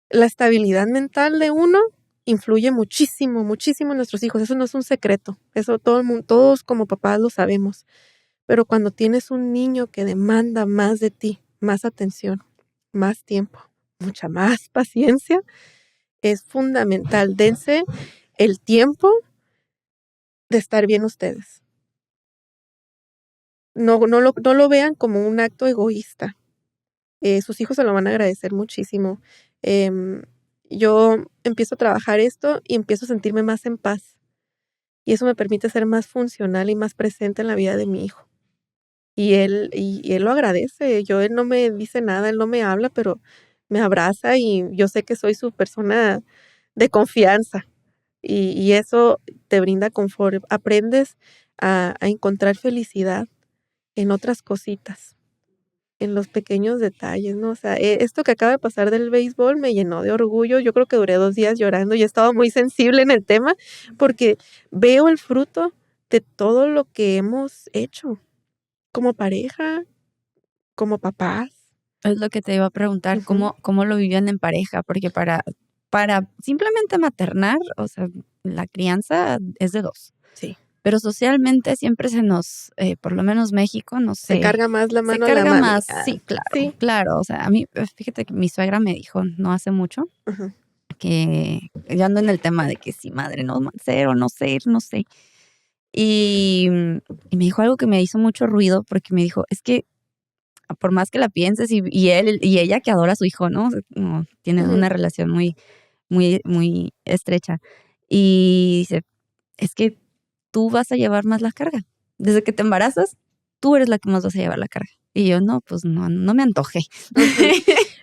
Speaker 2: La estabilidad mental de uno influye muchísimo, muchísimo en nuestros hijos. Eso no es un secreto. Eso todo el mundo, todos como papás lo sabemos. Pero cuando tienes un niño que demanda más de ti, más atención, más tiempo, mucha más paciencia, es fundamental. Dense el tiempo de estar bien ustedes. No lo vean como un acto egoísta. Sus hijos se lo van a agradecer muchísimo. Em, yo empiezo a trabajar esto y empiezo a sentirme más en paz, y eso me permite ser más funcional y más presente en la vida de mi hijo. Y él lo agradece. Él no me dice nada, él no me habla, pero me abraza y yo sé que soy su persona de confianza, y eso te brinda confort. Aprendes a encontrar felicidad en otras cositas. en los pequeños detalles, ¿no? O sea, esto que acaba de pasar del béisbol me llenó de orgullo. Yo creo que duré 2 días llorando y estaba muy sensible en el tema porque veo el fruto de todo lo que hemos hecho como pareja, como papás.
Speaker 1: Es lo que te iba a preguntar,
Speaker 2: Ujú.
Speaker 1: ¿cómo lo vivían en pareja? Porque para simplemente maternar, o sea, la crianza es de 2.
Speaker 2: Sí.
Speaker 1: Pero socialmente siempre se nos, por lo menos México, no
Speaker 2: Se
Speaker 1: sé,
Speaker 2: carga más la
Speaker 1: se
Speaker 2: mano a la
Speaker 1: carga
Speaker 2: mami.
Speaker 1: más, sí,
Speaker 2: Sí.
Speaker 1: claro. O sea, a mí, fíjate que mi suegra me dijo no hace mucho
Speaker 2: Ujú.
Speaker 1: que yo ando en el tema de que si madre no ser o no ser, no sé. Y me dijo algo que me hizo mucho ruido porque me dijo, es que por más que la pienses y él y ella que adora a su hijo, ¿no? No, tienen
Speaker 2: Ujú.
Speaker 1: una relación muy, muy, muy estrecha. Y dice, es que tú vas a llevar más la carga. Desde que te embarazas, tú eres la que más vas a llevar la carga. Y yo, no, pues no me antojé.
Speaker 2: Ujú.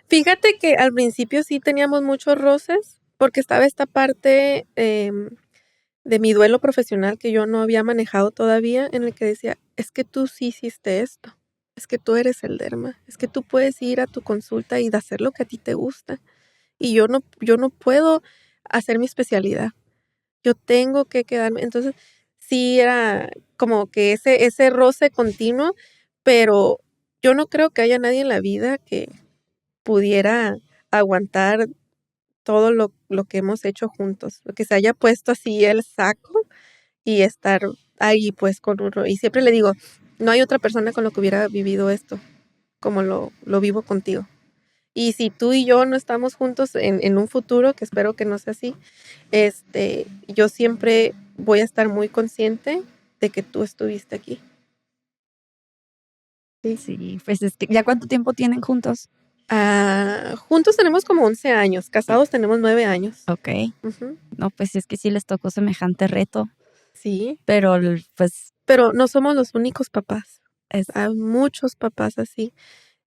Speaker 2: Fíjate que al principio sí teníamos muchos roces, porque estaba esta parte, de mi duelo profesional que yo no había manejado todavía, en el que decía: "Es que tú sí hiciste esto, es que tú eres el derma, es que tú puedes ir a tu consulta y de hacer lo que a ti te gusta, y yo no puedo hacer mi especialidad, yo tengo que quedarme". Entonces, sí era como que ese roce continuo, pero yo no creo que haya nadie en la vida que pudiera aguantar todo lo que hemos hecho juntos, que se haya puesto así el saco y estar ahí, pues, con uno. Y siempre le digo, no hay otra persona con lo que hubiera vivido esto, como lo vivo contigo. Y si tú y yo no estamos juntos en un futuro, que espero que no sea así, yo siempre voy a estar muy consciente de que tú estuviste aquí. Sí.
Speaker 1: Sí, pues es que, ¿ya cuánto tiempo tienen juntos?
Speaker 2: Juntos tenemos como 11 años, casados tenemos 9 años.
Speaker 1: Ok.
Speaker 2: Ujú.
Speaker 1: No, pues es que sí les tocó semejante reto,
Speaker 2: Sí,
Speaker 1: pero pues
Speaker 2: pero no somos los únicos papás.
Speaker 1: es,
Speaker 2: Hay muchos papás así.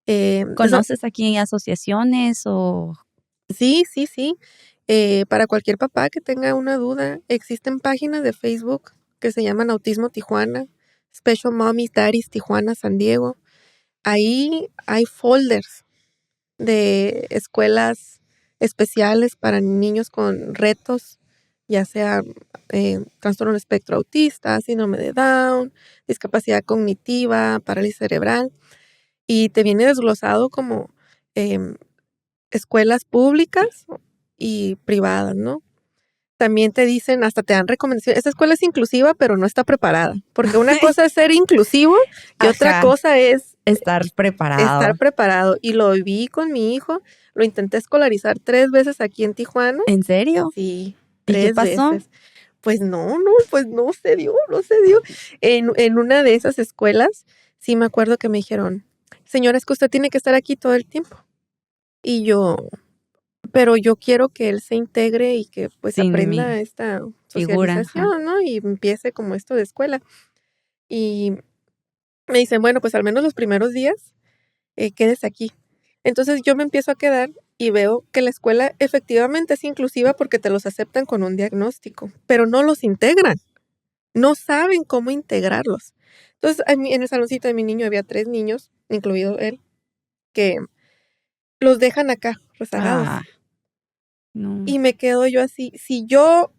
Speaker 2: Eso
Speaker 1: ¿conoces aquí asociaciones o?
Speaker 2: sí, sí, sí. Para cualquier papá que tenga una duda, existen páginas de Facebook que se llaman Autismo Tijuana, Special Mommies, Daddies Tijuana, San Diego. Ahí hay folders de escuelas especiales para niños con retos, ya sea trastorno del espectro autista, síndrome de Down, discapacidad cognitiva, parálisis cerebral, y te viene desglosado como em, escuelas públicas y privadas, ¿no? También te dicen, hasta te dan recomendaciones. Esta escuela es inclusiva, pero no está preparada, porque una cosa es ser inclusivo y otra
Speaker 1: Ajá,
Speaker 2: cosa es
Speaker 1: estar
Speaker 2: estar
Speaker 1: preparado.
Speaker 2: preparado. Y lo viví con mi hijo, lo intenté escolarizar 3 veces aquí en Tijuana.
Speaker 1: ¿En serio?
Speaker 2: Sí,
Speaker 1: ¿Y qué
Speaker 2: 3
Speaker 1: pasó?
Speaker 2: veces. Pues no se dio, no se dio. En una de esas escuelas, sí me acuerdo que me dijeron: "Señora, es que usted tiene que estar aquí todo el tiempo". Y yo pero yo quiero que él se integre y que, pues,
Speaker 1: Sin mi
Speaker 2: aprenda esta
Speaker 1: figura, ajá.
Speaker 2: socialización, ¿no? Y empiece como esto de escuela. Y me dicen: "Bueno, pues, al menos los primeros días, quédese aquí". Entonces, yo me empiezo a quedar y veo que la escuela efectivamente es inclusiva porque te los aceptan con un diagnóstico, pero no los integran, no saben cómo integrarlos. Entonces, en el saloncito de mi niño había 3 niños, incluido él, que los dejan acá, rezagados.
Speaker 1: Ah, no.
Speaker 2: Y me quedo yo así, si yo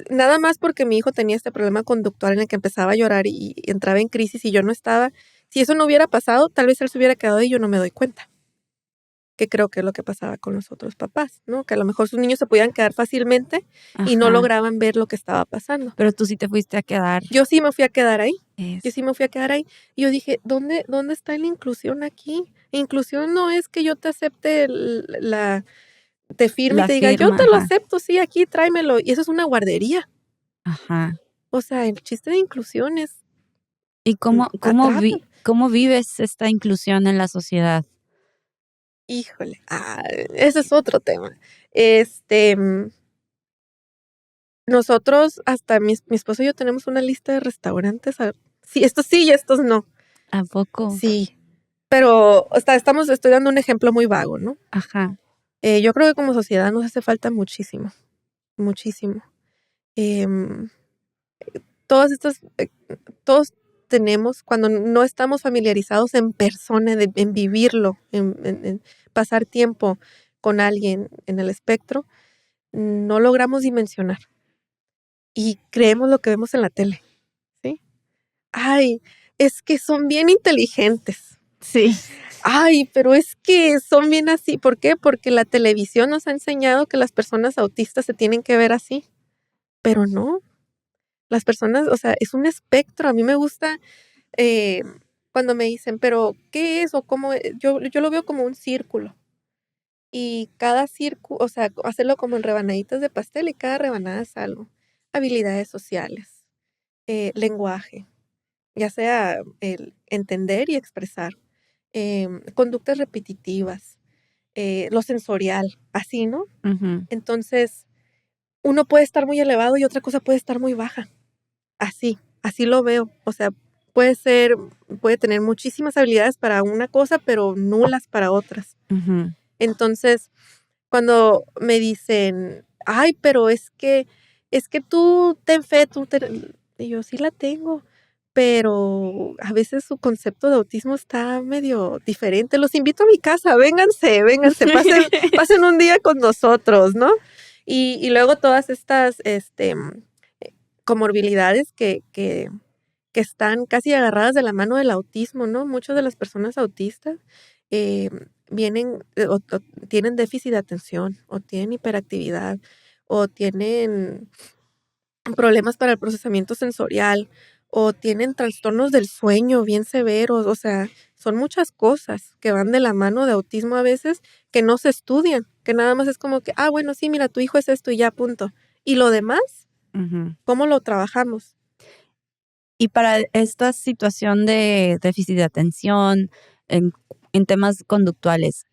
Speaker 2: nada más porque mi hijo tenía este problema conductual en el que empezaba a llorar y entraba en crisis y yo no estaba, si eso no hubiera pasado, tal vez él se hubiera quedado y yo no me doy cuenta, que creo que es lo que pasaba con los otros papás, ¿no? Que a lo mejor sus niños se podían quedar fácilmente y no
Speaker 1: Ajá.
Speaker 2: lograban ver lo que estaba pasando.
Speaker 1: Pero tú sí te fuiste a quedar.
Speaker 2: Yo sí me fui a quedar ahí, yo
Speaker 1: Eso.
Speaker 2: sí me fui a quedar ahí. Y yo dije: "¿Dónde está la inclusión aquí? Inclusión no es que yo te acepte te firme y
Speaker 1: La
Speaker 2: te diga: "Yo
Speaker 1: firma,
Speaker 2: te lo
Speaker 1: ajá.
Speaker 2: acepto, sí, aquí tráemelo", y eso es una guardería.
Speaker 1: Ajá.
Speaker 2: O sea, el chiste de inclusión es,
Speaker 1: ¿Y
Speaker 2: trata.
Speaker 1: cómo vives esta inclusión en la sociedad?
Speaker 2: Híjole, ese es otro tema. Este, mm, nosotros, hasta mi esposo y yo tenemos una lista de restaurantes, sí, estos sí y estos no.
Speaker 1: ¿A poco?
Speaker 2: Sí, pero, o sea, estoy dando un ejemplo muy vago, ¿no?
Speaker 1: Ajá.
Speaker 2: Yo creo que como sociedad nos hace falta muchísimo, muchísimo. Em, todas estas, todos cuando no estamos familiarizados en persona, en vivirlo, en pasar tiempo con alguien en el espectro, no logramos dimensionar y creemos lo que vemos en la tele, ¿sí? Ay, es que son bien inteligentes.
Speaker 1: Sí.
Speaker 2: Ay, pero es que son bien así. ¿Por qué? Porque la televisión nos ha enseñado que las personas autistas se tienen que ver así, pero no. Las personas, o sea, es un espectro. A mí me gusta cuando me dicen, pero ¿qué es? O cómo, yo lo veo como un círculo. Y cada círculo, o sea, hacerlo como en rebanaditas de pastel y cada rebanada es algo. Habilidades sociales, lenguaje, ya sea el entender y expresar, conductas repetitivas, lo sensorial, así, ¿no?
Speaker 1: Uh-huh.
Speaker 2: Entonces, uno puede estar muy elevado y otra cosa puede estar muy baja. Así lo veo. O sea, puede tener muchísimas habilidades para una cosa, pero nulas para otras.
Speaker 1: Uh-huh.
Speaker 2: Entonces, cuando me dicen, ay, pero es que tú ten fe, y yo sí la tengo, pero a veces su concepto de autismo está medio diferente. Los invito a mi casa, vénganse, pasen un día con nosotros, ¿no? Y luego todas estas, comorbilidades que están casi agarradas de la mano del autismo, ¿no? Muchas de las personas autistas vienen o tienen déficit de atención, o tienen hiperactividad, o tienen problemas para el procesamiento sensorial, o tienen trastornos del sueño bien severos. O sea, son muchas cosas que van de la mano de autismo a veces que no se estudian, que nada más es como que, bueno, sí, mira, tu hijo es esto y ya, punto. Y lo demás,
Speaker 1: uh-huh,
Speaker 2: ¿cómo lo trabajamos?
Speaker 1: Y para esta situación de déficit de atención, en temas conductuales,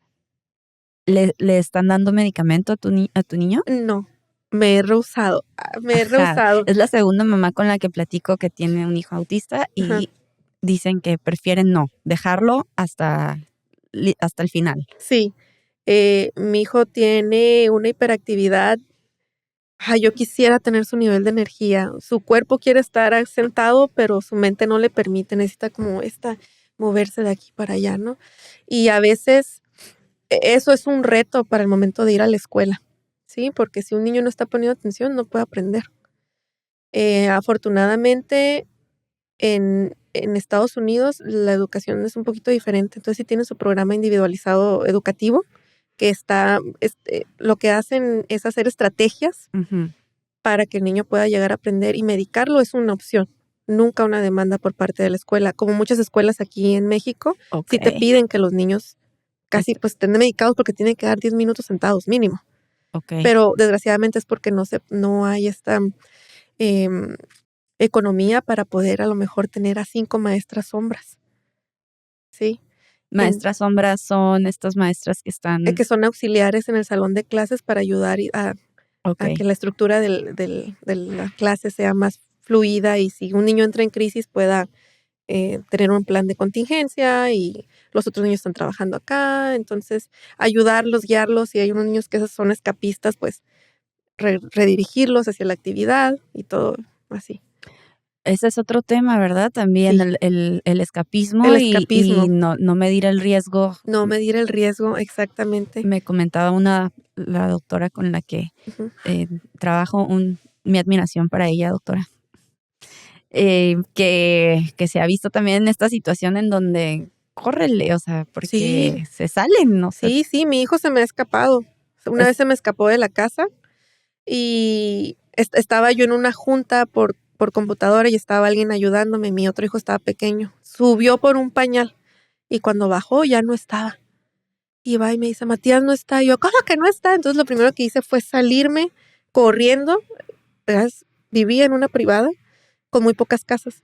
Speaker 1: ¿le están dando medicamento a tu niño?
Speaker 2: No, me he rehusado,
Speaker 1: Ajá. Es la segunda mamá con la que platico que tiene un hijo autista
Speaker 2: Ajá.
Speaker 1: y dicen que prefieren no, dejarlo hasta el final.
Speaker 2: Sí, mi hijo tiene una hiperactividad. Yo quisiera tener su nivel de energía. Su cuerpo quiere estar sentado, pero su mente no le permite. Necesita como moverse de aquí para allá, ¿no? Y a veces eso es un reto para el momento de ir a la escuela, ¿sí? Porque si un niño no está poniendo atención, no puede aprender. Afortunadamente, en Estados Unidos la educación es un poquito diferente. Entonces sí tienen su programa individualizado educativo, que lo que hacen es hacer estrategias
Speaker 1: Uh-huh.
Speaker 2: para que el niño pueda llegar a aprender, y medicarlo es una opción, nunca una demanda por parte de la escuela. Como muchas escuelas aquí en México, sí te
Speaker 1: Okay.
Speaker 2: piden que los niños casi pues estén medicados porque tienen que dar 10 minutos sentados mínimo.
Speaker 1: Okay.
Speaker 2: Pero desgraciadamente es porque no hay esta em, economía para poder a lo mejor tener a 5 maestras sombras, ¿sí?
Speaker 1: Maestras sombras son estas maestras que están...
Speaker 2: Que son auxiliares en el salón de clases para ayudar a
Speaker 1: Okay.
Speaker 2: que la estructura de la clase sea más fluida, y si un niño entra en crisis pueda tener un plan de contingencia y los otros niños están trabajando acá. Entonces, ayudarlos, guiarlos. Si hay unos niños que son escapistas, pues redirigirlos hacia la actividad y todo así.
Speaker 1: Ese es otro tema, ¿verdad? También
Speaker 2: Sí.
Speaker 1: el escapismo,
Speaker 2: El escapismo.
Speaker 1: y no medir el riesgo.
Speaker 2: No medir el riesgo, exactamente.
Speaker 1: Me comentaba la doctora con la que
Speaker 2: Uh-huh.
Speaker 1: trabajo, mi admiración para ella, doctora, que se ha visto también en esta situación en donde córrele, o sea, porque
Speaker 2: Sí.
Speaker 1: se salen, ¿no?
Speaker 2: Sí, mi hijo se me ha escapado. Una vez se me escapó de la casa y estaba yo en una junta por computadora y estaba alguien ayudándome. Mi otro hijo estaba pequeño. Subió por un pañal y cuando bajó ya no estaba. Y va y me dice, Matías no está. Y yo, ¿cómo que no está? Entonces lo primero que hice fue salirme corriendo. Vivía en una privada con muy pocas casas.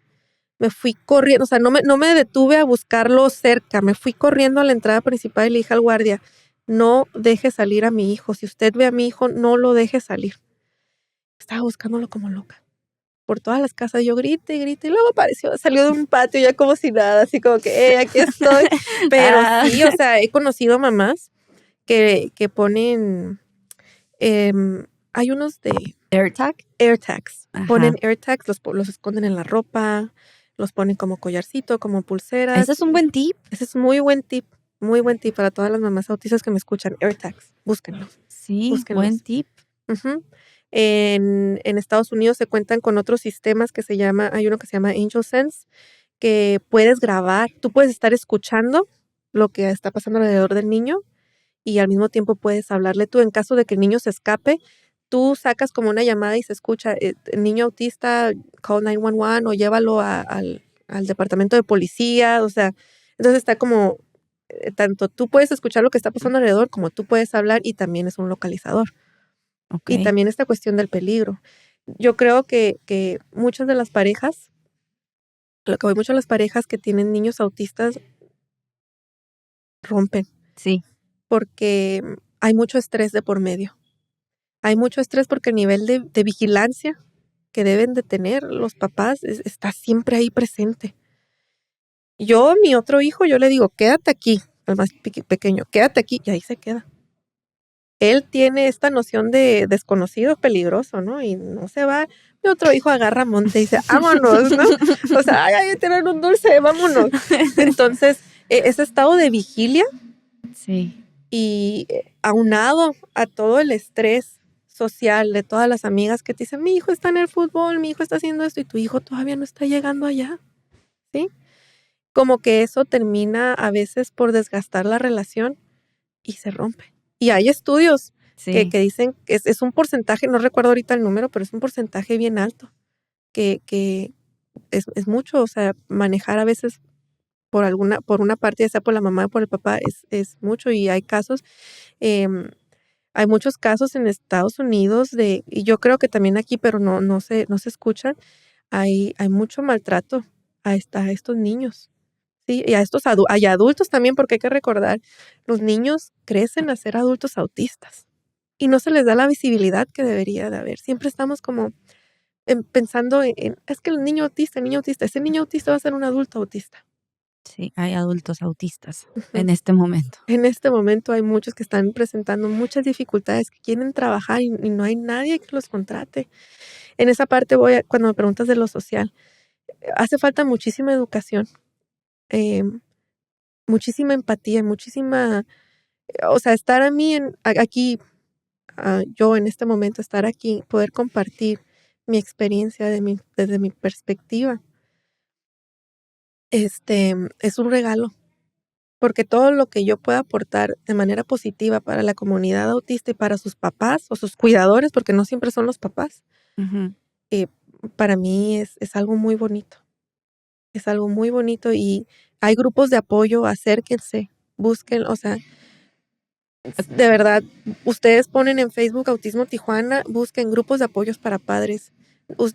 Speaker 2: Me fui corriendo, o sea, no me detuve a buscarlo cerca. Me fui corriendo a la entrada principal y le dije al guardia, no deje salir a mi hijo. Si usted ve a mi hijo, no lo deje salir. Estaba buscándolo como loca por todas las casas. Yo grité y grité, y luego salió de un patio ya como si nada, así como que, aquí estoy. Pero sí, o sea, he conocido mamás que ponen, hay unos de
Speaker 1: AirTag.
Speaker 2: AirTags.
Speaker 1: Ajá.
Speaker 2: Ponen AirTags, los esconden en la ropa, los ponen como collarcito, como pulseras.
Speaker 1: Ese es un buen tip.
Speaker 2: Ese es muy buen tip para todas las mamás autistas que me escuchan. AirTags, búsquenlos.
Speaker 1: Sí, buen tip.
Speaker 2: Uh-huh. En Estados Unidos se cuentan con otros sistemas hay uno que se llama Angel Sense, que puedes grabar, tú puedes estar escuchando lo que está pasando alrededor del niño y al mismo tiempo puedes hablarle tú en caso de que el niño se escape. Tú sacas como una llamada y se escucha, el niño autista, call 911 o llévalo al departamento de policía, o sea, entonces está como, tanto tú puedes escuchar lo que está pasando alrededor como tú puedes hablar y también es un localizador. Okay. Y también esta cuestión del peligro. Yo creo que muchas de las parejas, que tienen niños autistas rompen.
Speaker 1: Sí.
Speaker 2: Porque hay mucho estrés de por medio. Hay mucho estrés porque el nivel de vigilancia que deben de tener los papás está siempre ahí presente. Yo, mi otro hijo, yo le digo, quédate aquí, al más pequeño, quédate aquí, y ahí se queda. Él tiene esta noción de desconocido peligroso, ¿no? Y no se va. Mi otro hijo agarra monte y dice, vámonos, ¿no? O sea, ay, tienen un dulce, vámonos. Entonces, ese estado de vigilia.
Speaker 1: Sí.
Speaker 2: Y aunado a todo el estrés social de todas las amigas que te dicen, mi hijo está en el fútbol, mi hijo está haciendo esto y tu hijo todavía no está llegando allá, ¿sí? Como que eso termina a veces por desgastar la relación y se rompe. Y hay estudios que dicen que es un porcentaje, no recuerdo ahorita el número, pero es un porcentaje bien alto, que es mucho, o sea, manejar a veces por una parte, ya sea por la mamá o por el papá, es mucho y hay casos. Hay muchos casos en Estados Unidos y yo creo que también aquí, pero no se escuchan. Hay mucho maltrato a estos niños, ¿sí? Y hay adultos también, porque hay que recordar, los niños crecen a ser adultos autistas y no se les da la visibilidad que debería de haber. Siempre estamos como pensando es que el niño autista, ese niño autista va a ser un adulto autista.
Speaker 1: Sí, hay adultos autistas en este momento.
Speaker 2: En este momento hay muchos que están presentando muchas dificultades, que quieren trabajar y no hay nadie que los contrate. En esa parte cuando me preguntas de lo social, hace falta muchísima educación, muchísima empatía, o sea, estar aquí, yo en este momento, estar aquí, poder compartir mi experiencia desde mi perspectiva, es un regalo. Porque todo lo que yo pueda aportar de manera positiva para la comunidad autista y para sus papás o sus cuidadores, porque no siempre son los papás, para mí es algo muy bonito. Es algo muy bonito y hay grupos de apoyo, acérquense, busquen, o sea, de verdad, ustedes ponen en Facebook Autismo Tijuana, busquen grupos de apoyos para padres.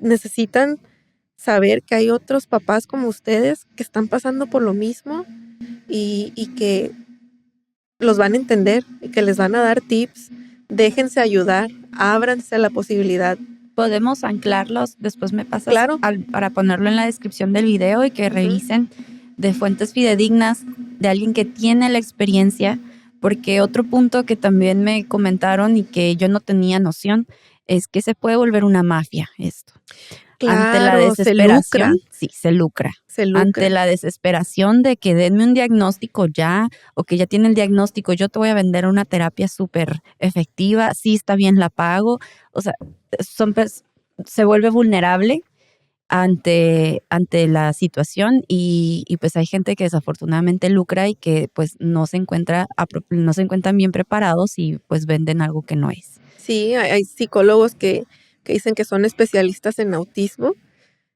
Speaker 2: Necesitan saber que hay otros papás como ustedes que están pasando por lo mismo y que los van a entender y que les van a dar tips. Déjense ayudar, ábranse a la posibilidad.
Speaker 1: Podemos anclarlos, después me pasas
Speaker 2: claro.
Speaker 1: Para ponerlo en la descripción del video y que revisen de fuentes fidedignas de alguien que tiene la experiencia, porque otro punto que también me comentaron y que yo no tenía noción es que se puede volver una mafia esto.
Speaker 2: Claro,
Speaker 1: ante la desesperación, se lucra. Ante la desesperación de que denme un diagnóstico ya, o que ya tiene el diagnóstico, yo te voy a vender una terapia súper efectiva, sí está bien, la pago. O sea, se vuelve vulnerable ante la situación y pues hay gente que desafortunadamente lucra y que pues no se encuentran bien preparados y pues venden algo que no es.
Speaker 2: Sí, hay psicólogos que dicen que son especialistas en autismo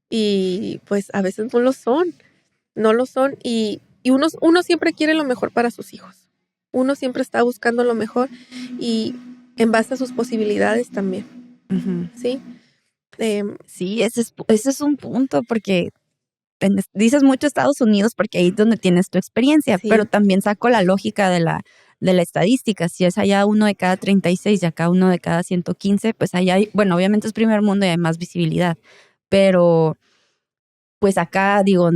Speaker 2: y pues a veces no lo son y uno siempre quiere lo mejor para sus hijos. Uno siempre está buscando lo mejor y en base a sus posibilidades también. ¿Sí?
Speaker 1: Sí, ese es un punto porque dices mucho Estados Unidos porque ahí es donde tienes tu experiencia, pero también saco la lógica de la estadística. Si es allá 1 de cada 36 y acá 1 de cada 115, pues allá hay, bueno, obviamente es primer mundo y hay más visibilidad, pero pues acá digo,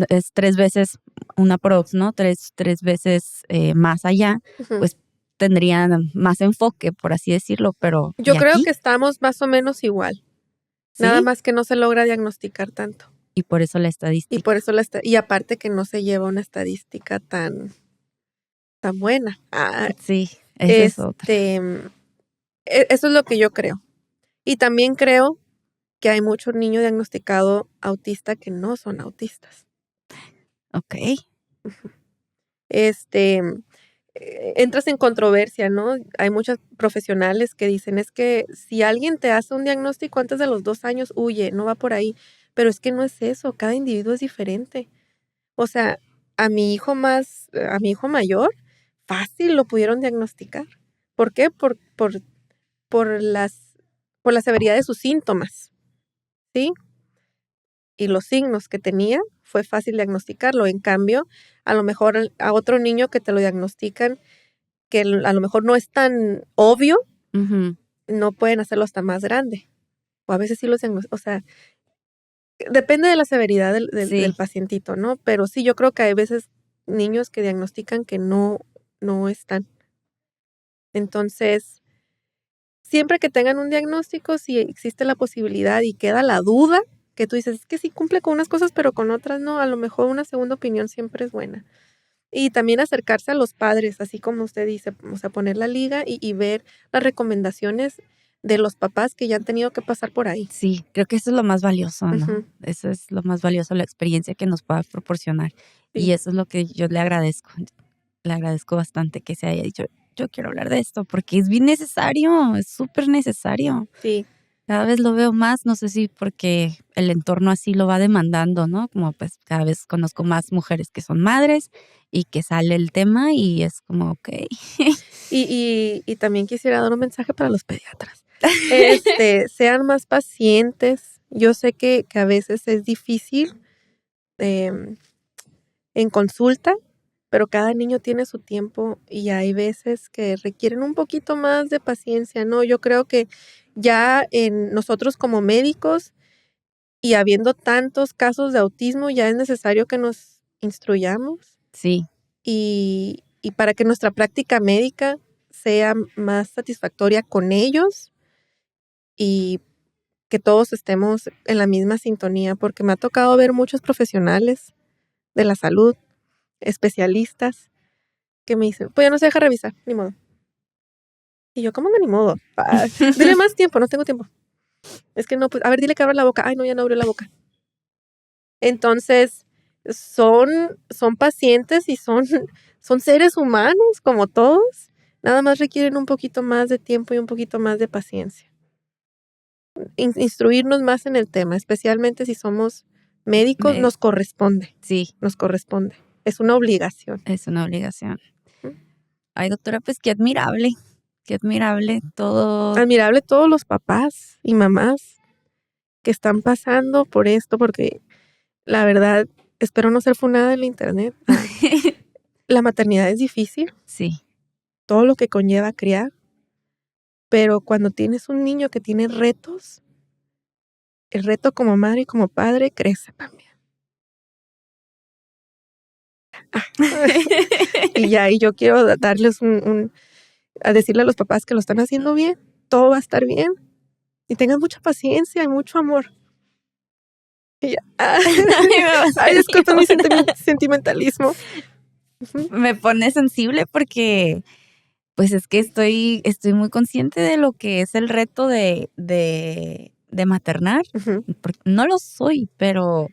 Speaker 1: es 3 veces una prox, ¿no? Tres veces más allá, pues tendrían más enfoque, por así decirlo, pero
Speaker 2: yo creo que estamos más o menos igual. ¿Sí? Nada más que no se logra diagnosticar tanto.
Speaker 1: Y por eso la estadística.
Speaker 2: Y aparte que no se lleva una estadística tan buena.
Speaker 1: Sí, esa es otra.
Speaker 2: Eso es lo que yo creo. Y también creo que hay muchos niños diagnosticados autistas que no son autistas.
Speaker 1: Ok.
Speaker 2: Entras en controversia, ¿no? Hay muchos profesionales que dicen, es que si alguien te hace un diagnóstico antes de los 2 años, huye, no va por ahí. Pero es que no es eso, cada individuo es diferente. O sea, a mi hijo mayor, fácil lo pudieron diagnosticar. ¿Por qué? Por la severidad de sus síntomas, ¿sí? Y los signos que tenía, fue fácil diagnosticarlo. En cambio, a lo mejor a otro niño que te lo diagnostican, que a lo mejor no es tan obvio, no pueden hacerlo hasta más grande. O a veces sí los diagnostican, o sea, depende de la severidad del pacientito, ¿no? Pero sí, yo creo que hay veces niños que diagnostican que no están. Entonces, siempre que tengan un diagnóstico, si existe la posibilidad y queda la duda, que tú dices, es que sí cumple con unas cosas, pero con otras no, a lo mejor una segunda opinión siempre es buena. Y también acercarse a los padres, así como usted dice, o sea, poner la liga y ver las recomendaciones de los papás que ya han tenido que pasar por ahí.
Speaker 1: Sí, creo que eso es lo más valioso, ¿no? Eso es lo más valioso, la experiencia que nos pueda proporcionar. Sí. Y eso es lo que yo le agradezco. Le agradezco bastante que se haya dicho, yo quiero hablar de esto, porque es bien necesario, es súper necesario.
Speaker 2: Sí.
Speaker 1: Cada vez lo veo más, no sé si porque el entorno así lo va demandando, ¿no? Como pues cada vez conozco más mujeres que son madres y que sale el tema y es como, ok.
Speaker 2: Y también quisiera dar un mensaje para los pediatras. Sean más pacientes. Yo sé que a veces es difícil en consulta, pero cada niño tiene su tiempo y hay veces que requieren un poquito más de paciencia, ¿no? Yo creo que ya en nosotros como médicos y habiendo tantos casos de autismo, ya es necesario que nos instruyamos.
Speaker 1: Sí.
Speaker 2: Y para que nuestra práctica médica sea más satisfactoria con ellos y que todos estemos en la misma sintonía, porque me ha tocado ver muchos profesionales de la salud, especialistas, que me dicen, pues ya no se deja revisar, ni modo. Y yo, ¿cómo que ni modo? Dile más tiempo, no tengo tiempo. Es que no, pues, a ver, dile que abra la boca. Ay, no, ya no abrió la boca. Entonces, son pacientes y son seres humanos como todos. Nada más requieren un poquito más de tiempo y un poquito más de paciencia. Instruirnos más en el tema, especialmente si somos médicos, nos corresponde.
Speaker 1: Sí.
Speaker 2: Nos corresponde. Es una obligación.
Speaker 1: Es una obligación. Ay, doctora, pues qué admirable todo.
Speaker 2: Admirable todos los papás y mamás que están pasando por esto, porque la verdad, espero no ser funada en la internet. La maternidad es difícil.
Speaker 1: Sí.
Speaker 2: Todo lo que conlleva criar. Pero cuando tienes un niño que tiene retos, el reto como madre y como padre crece también. Y yo quiero darles a decirle a los papás que lo están haciendo bien, todo va a estar bien. Y tengan mucha paciencia y mucho amor. Y ya. Ay, disculpa mi sentimentalismo.
Speaker 1: Me pone sensible porque pues es que estoy muy consciente de lo que es el reto de maternar. Porque no lo soy, pero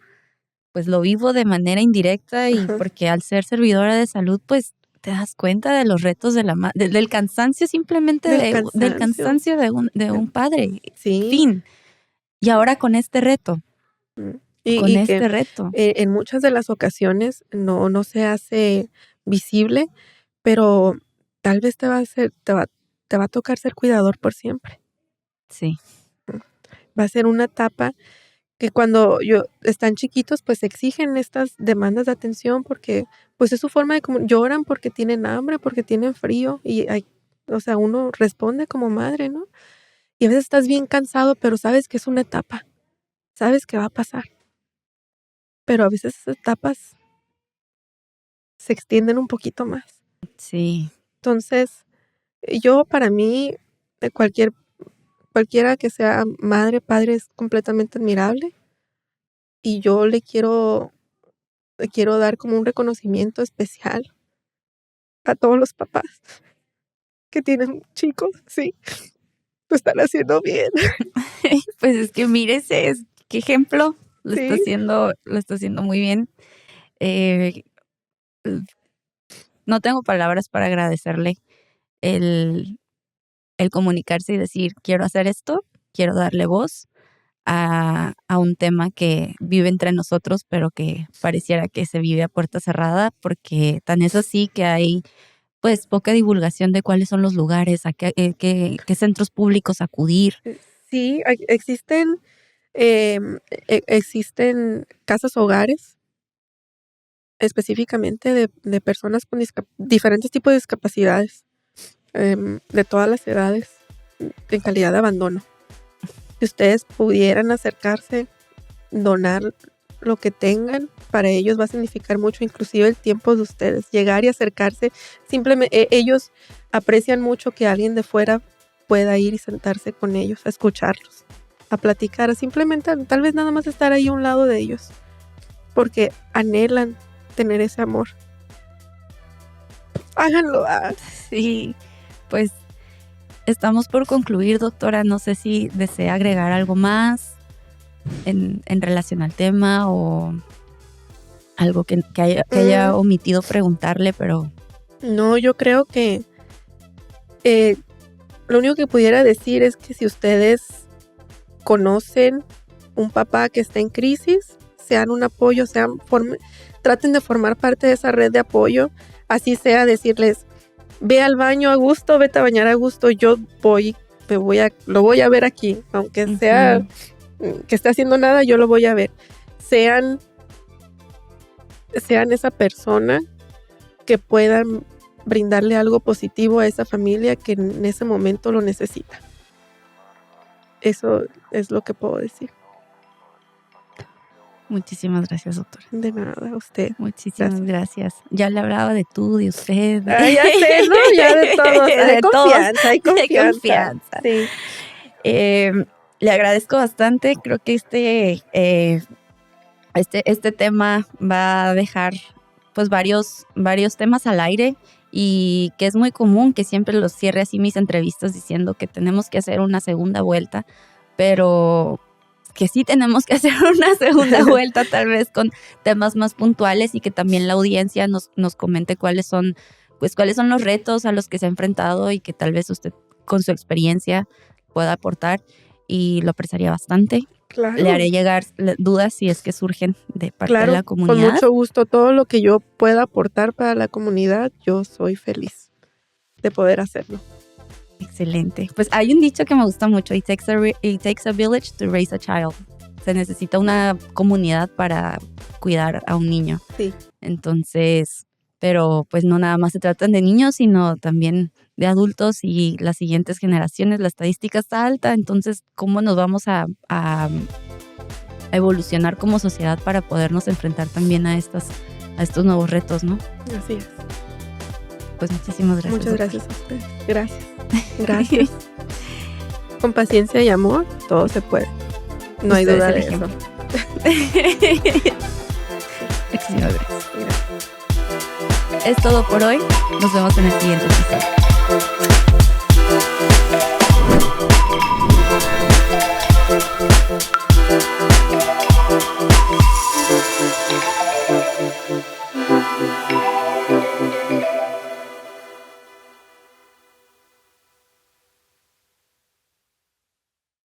Speaker 1: pues lo vivo de manera indirecta y porque al ser servidora de salud, pues te das cuenta de los retos de del cansancio simplemente del cansancio de un padre.
Speaker 2: Sí.
Speaker 1: Fin. Y ahora con este reto.
Speaker 2: Con este reto. En muchas de las ocasiones no se hace visible, pero tal vez te va a tocar ser cuidador por siempre.
Speaker 1: Sí.
Speaker 2: Va a ser una etapa que cuando están chiquitos, pues exigen estas demandas de atención porque pues es su forma de lloran porque tienen hambre, porque tienen frío y uno responde como madre, ¿no? Y a veces estás bien cansado, pero sabes que es una etapa, sabes que va a pasar. Pero a veces esas etapas se extienden un poquito más.
Speaker 1: Sí.
Speaker 2: Entonces, para mí, cualquiera que sea madre, padre es completamente admirable. Y yo le quiero dar como un reconocimiento especial a todos los papás que tienen chicos, sí, lo están haciendo bien.
Speaker 1: Pues es que mírese, qué ejemplo, lo
Speaker 2: Sí.
Speaker 1: está haciendo muy bien. No tengo palabras para agradecerle el comunicarse y decir, quiero hacer esto, quiero darle voz a un tema que vive entre nosotros, pero que pareciera que se vive a puerta cerrada, porque tan es así que hay pues poca divulgación de cuáles son los lugares, a qué centros públicos acudir.
Speaker 2: Sí, existen casas hogares específicamente de personas con diferentes tipos de discapacidades, de todas las edades, en calidad de abandono. Si ustedes pudieran acercarse, donar lo que tengan, para ellos va a significar mucho, inclusive el tiempo de ustedes. Llegar y acercarse, simplemente ellos aprecian mucho que alguien de fuera pueda ir y sentarse con ellos, a escucharlos, a platicar, a simplemente, tal vez nada más estar ahí a un lado de ellos, porque anhelan tener ese amor. Háganlo.
Speaker 1: Sí, pues estamos por concluir, doctora. No sé si desea agregar algo más en relación al tema o algo que haya omitido preguntarle, pero...
Speaker 2: No, yo creo que lo único que pudiera decir es que si ustedes conocen un papá que está en crisis, sean un apoyo, traten de formar parte de esa red de apoyo, así sea decirles, ve al baño a gusto, vete a bañar a gusto, yo lo voy a ver aquí, aunque sea que esté haciendo nada, yo lo voy a ver. Sean esa persona que puedan brindarle algo positivo a esa familia que en ese momento lo necesita. Eso es lo que puedo decir.
Speaker 1: Muchísimas gracias, doctora.
Speaker 2: De nada, a usted.
Speaker 1: Muchísimas gracias. Ya le hablaba de tú, de usted.
Speaker 2: Ya sé, ¿no? Ya de todos. Hay confianza. Sí.
Speaker 1: Le agradezco bastante. Creo que este tema va a dejar pues varios temas al aire, y que es muy común que siempre los cierre así mis entrevistas diciendo que tenemos que hacer una segunda vuelta, pero que sí tenemos que hacer una segunda vuelta tal vez con temas más puntuales, y que también la audiencia nos comente cuáles son los retos a los que se ha enfrentado y que tal vez usted con su experiencia pueda aportar, y lo apreciaría bastante.
Speaker 2: Claro.
Speaker 1: Le haré llegar dudas si es que surgen de parte de la comunidad.
Speaker 2: Con mucho gusto. Todo lo que yo pueda aportar para la comunidad, yo soy feliz de poder hacerlo.
Speaker 1: Excelente. Pues hay un dicho que me gusta mucho: It takes a village to raise a child. Se necesita una comunidad para cuidar a un niño.
Speaker 2: Sí.
Speaker 1: Entonces, pero pues no nada más se tratan de niños, sino también de adultos y las siguientes generaciones. La estadística está alta, entonces ¿cómo nos vamos a evolucionar como sociedad para podernos enfrentar también a estos nuevos retos, ¿no?
Speaker 2: Así es.
Speaker 1: Pues muchísimas gracias.
Speaker 2: Muchas gracias a ustedes. Gracias. Con paciencia y amor, todo se puede. No hay duda de eso.
Speaker 1: Muchísimas gracias. Es todo por hoy. Nos vemos en el siguiente episodio.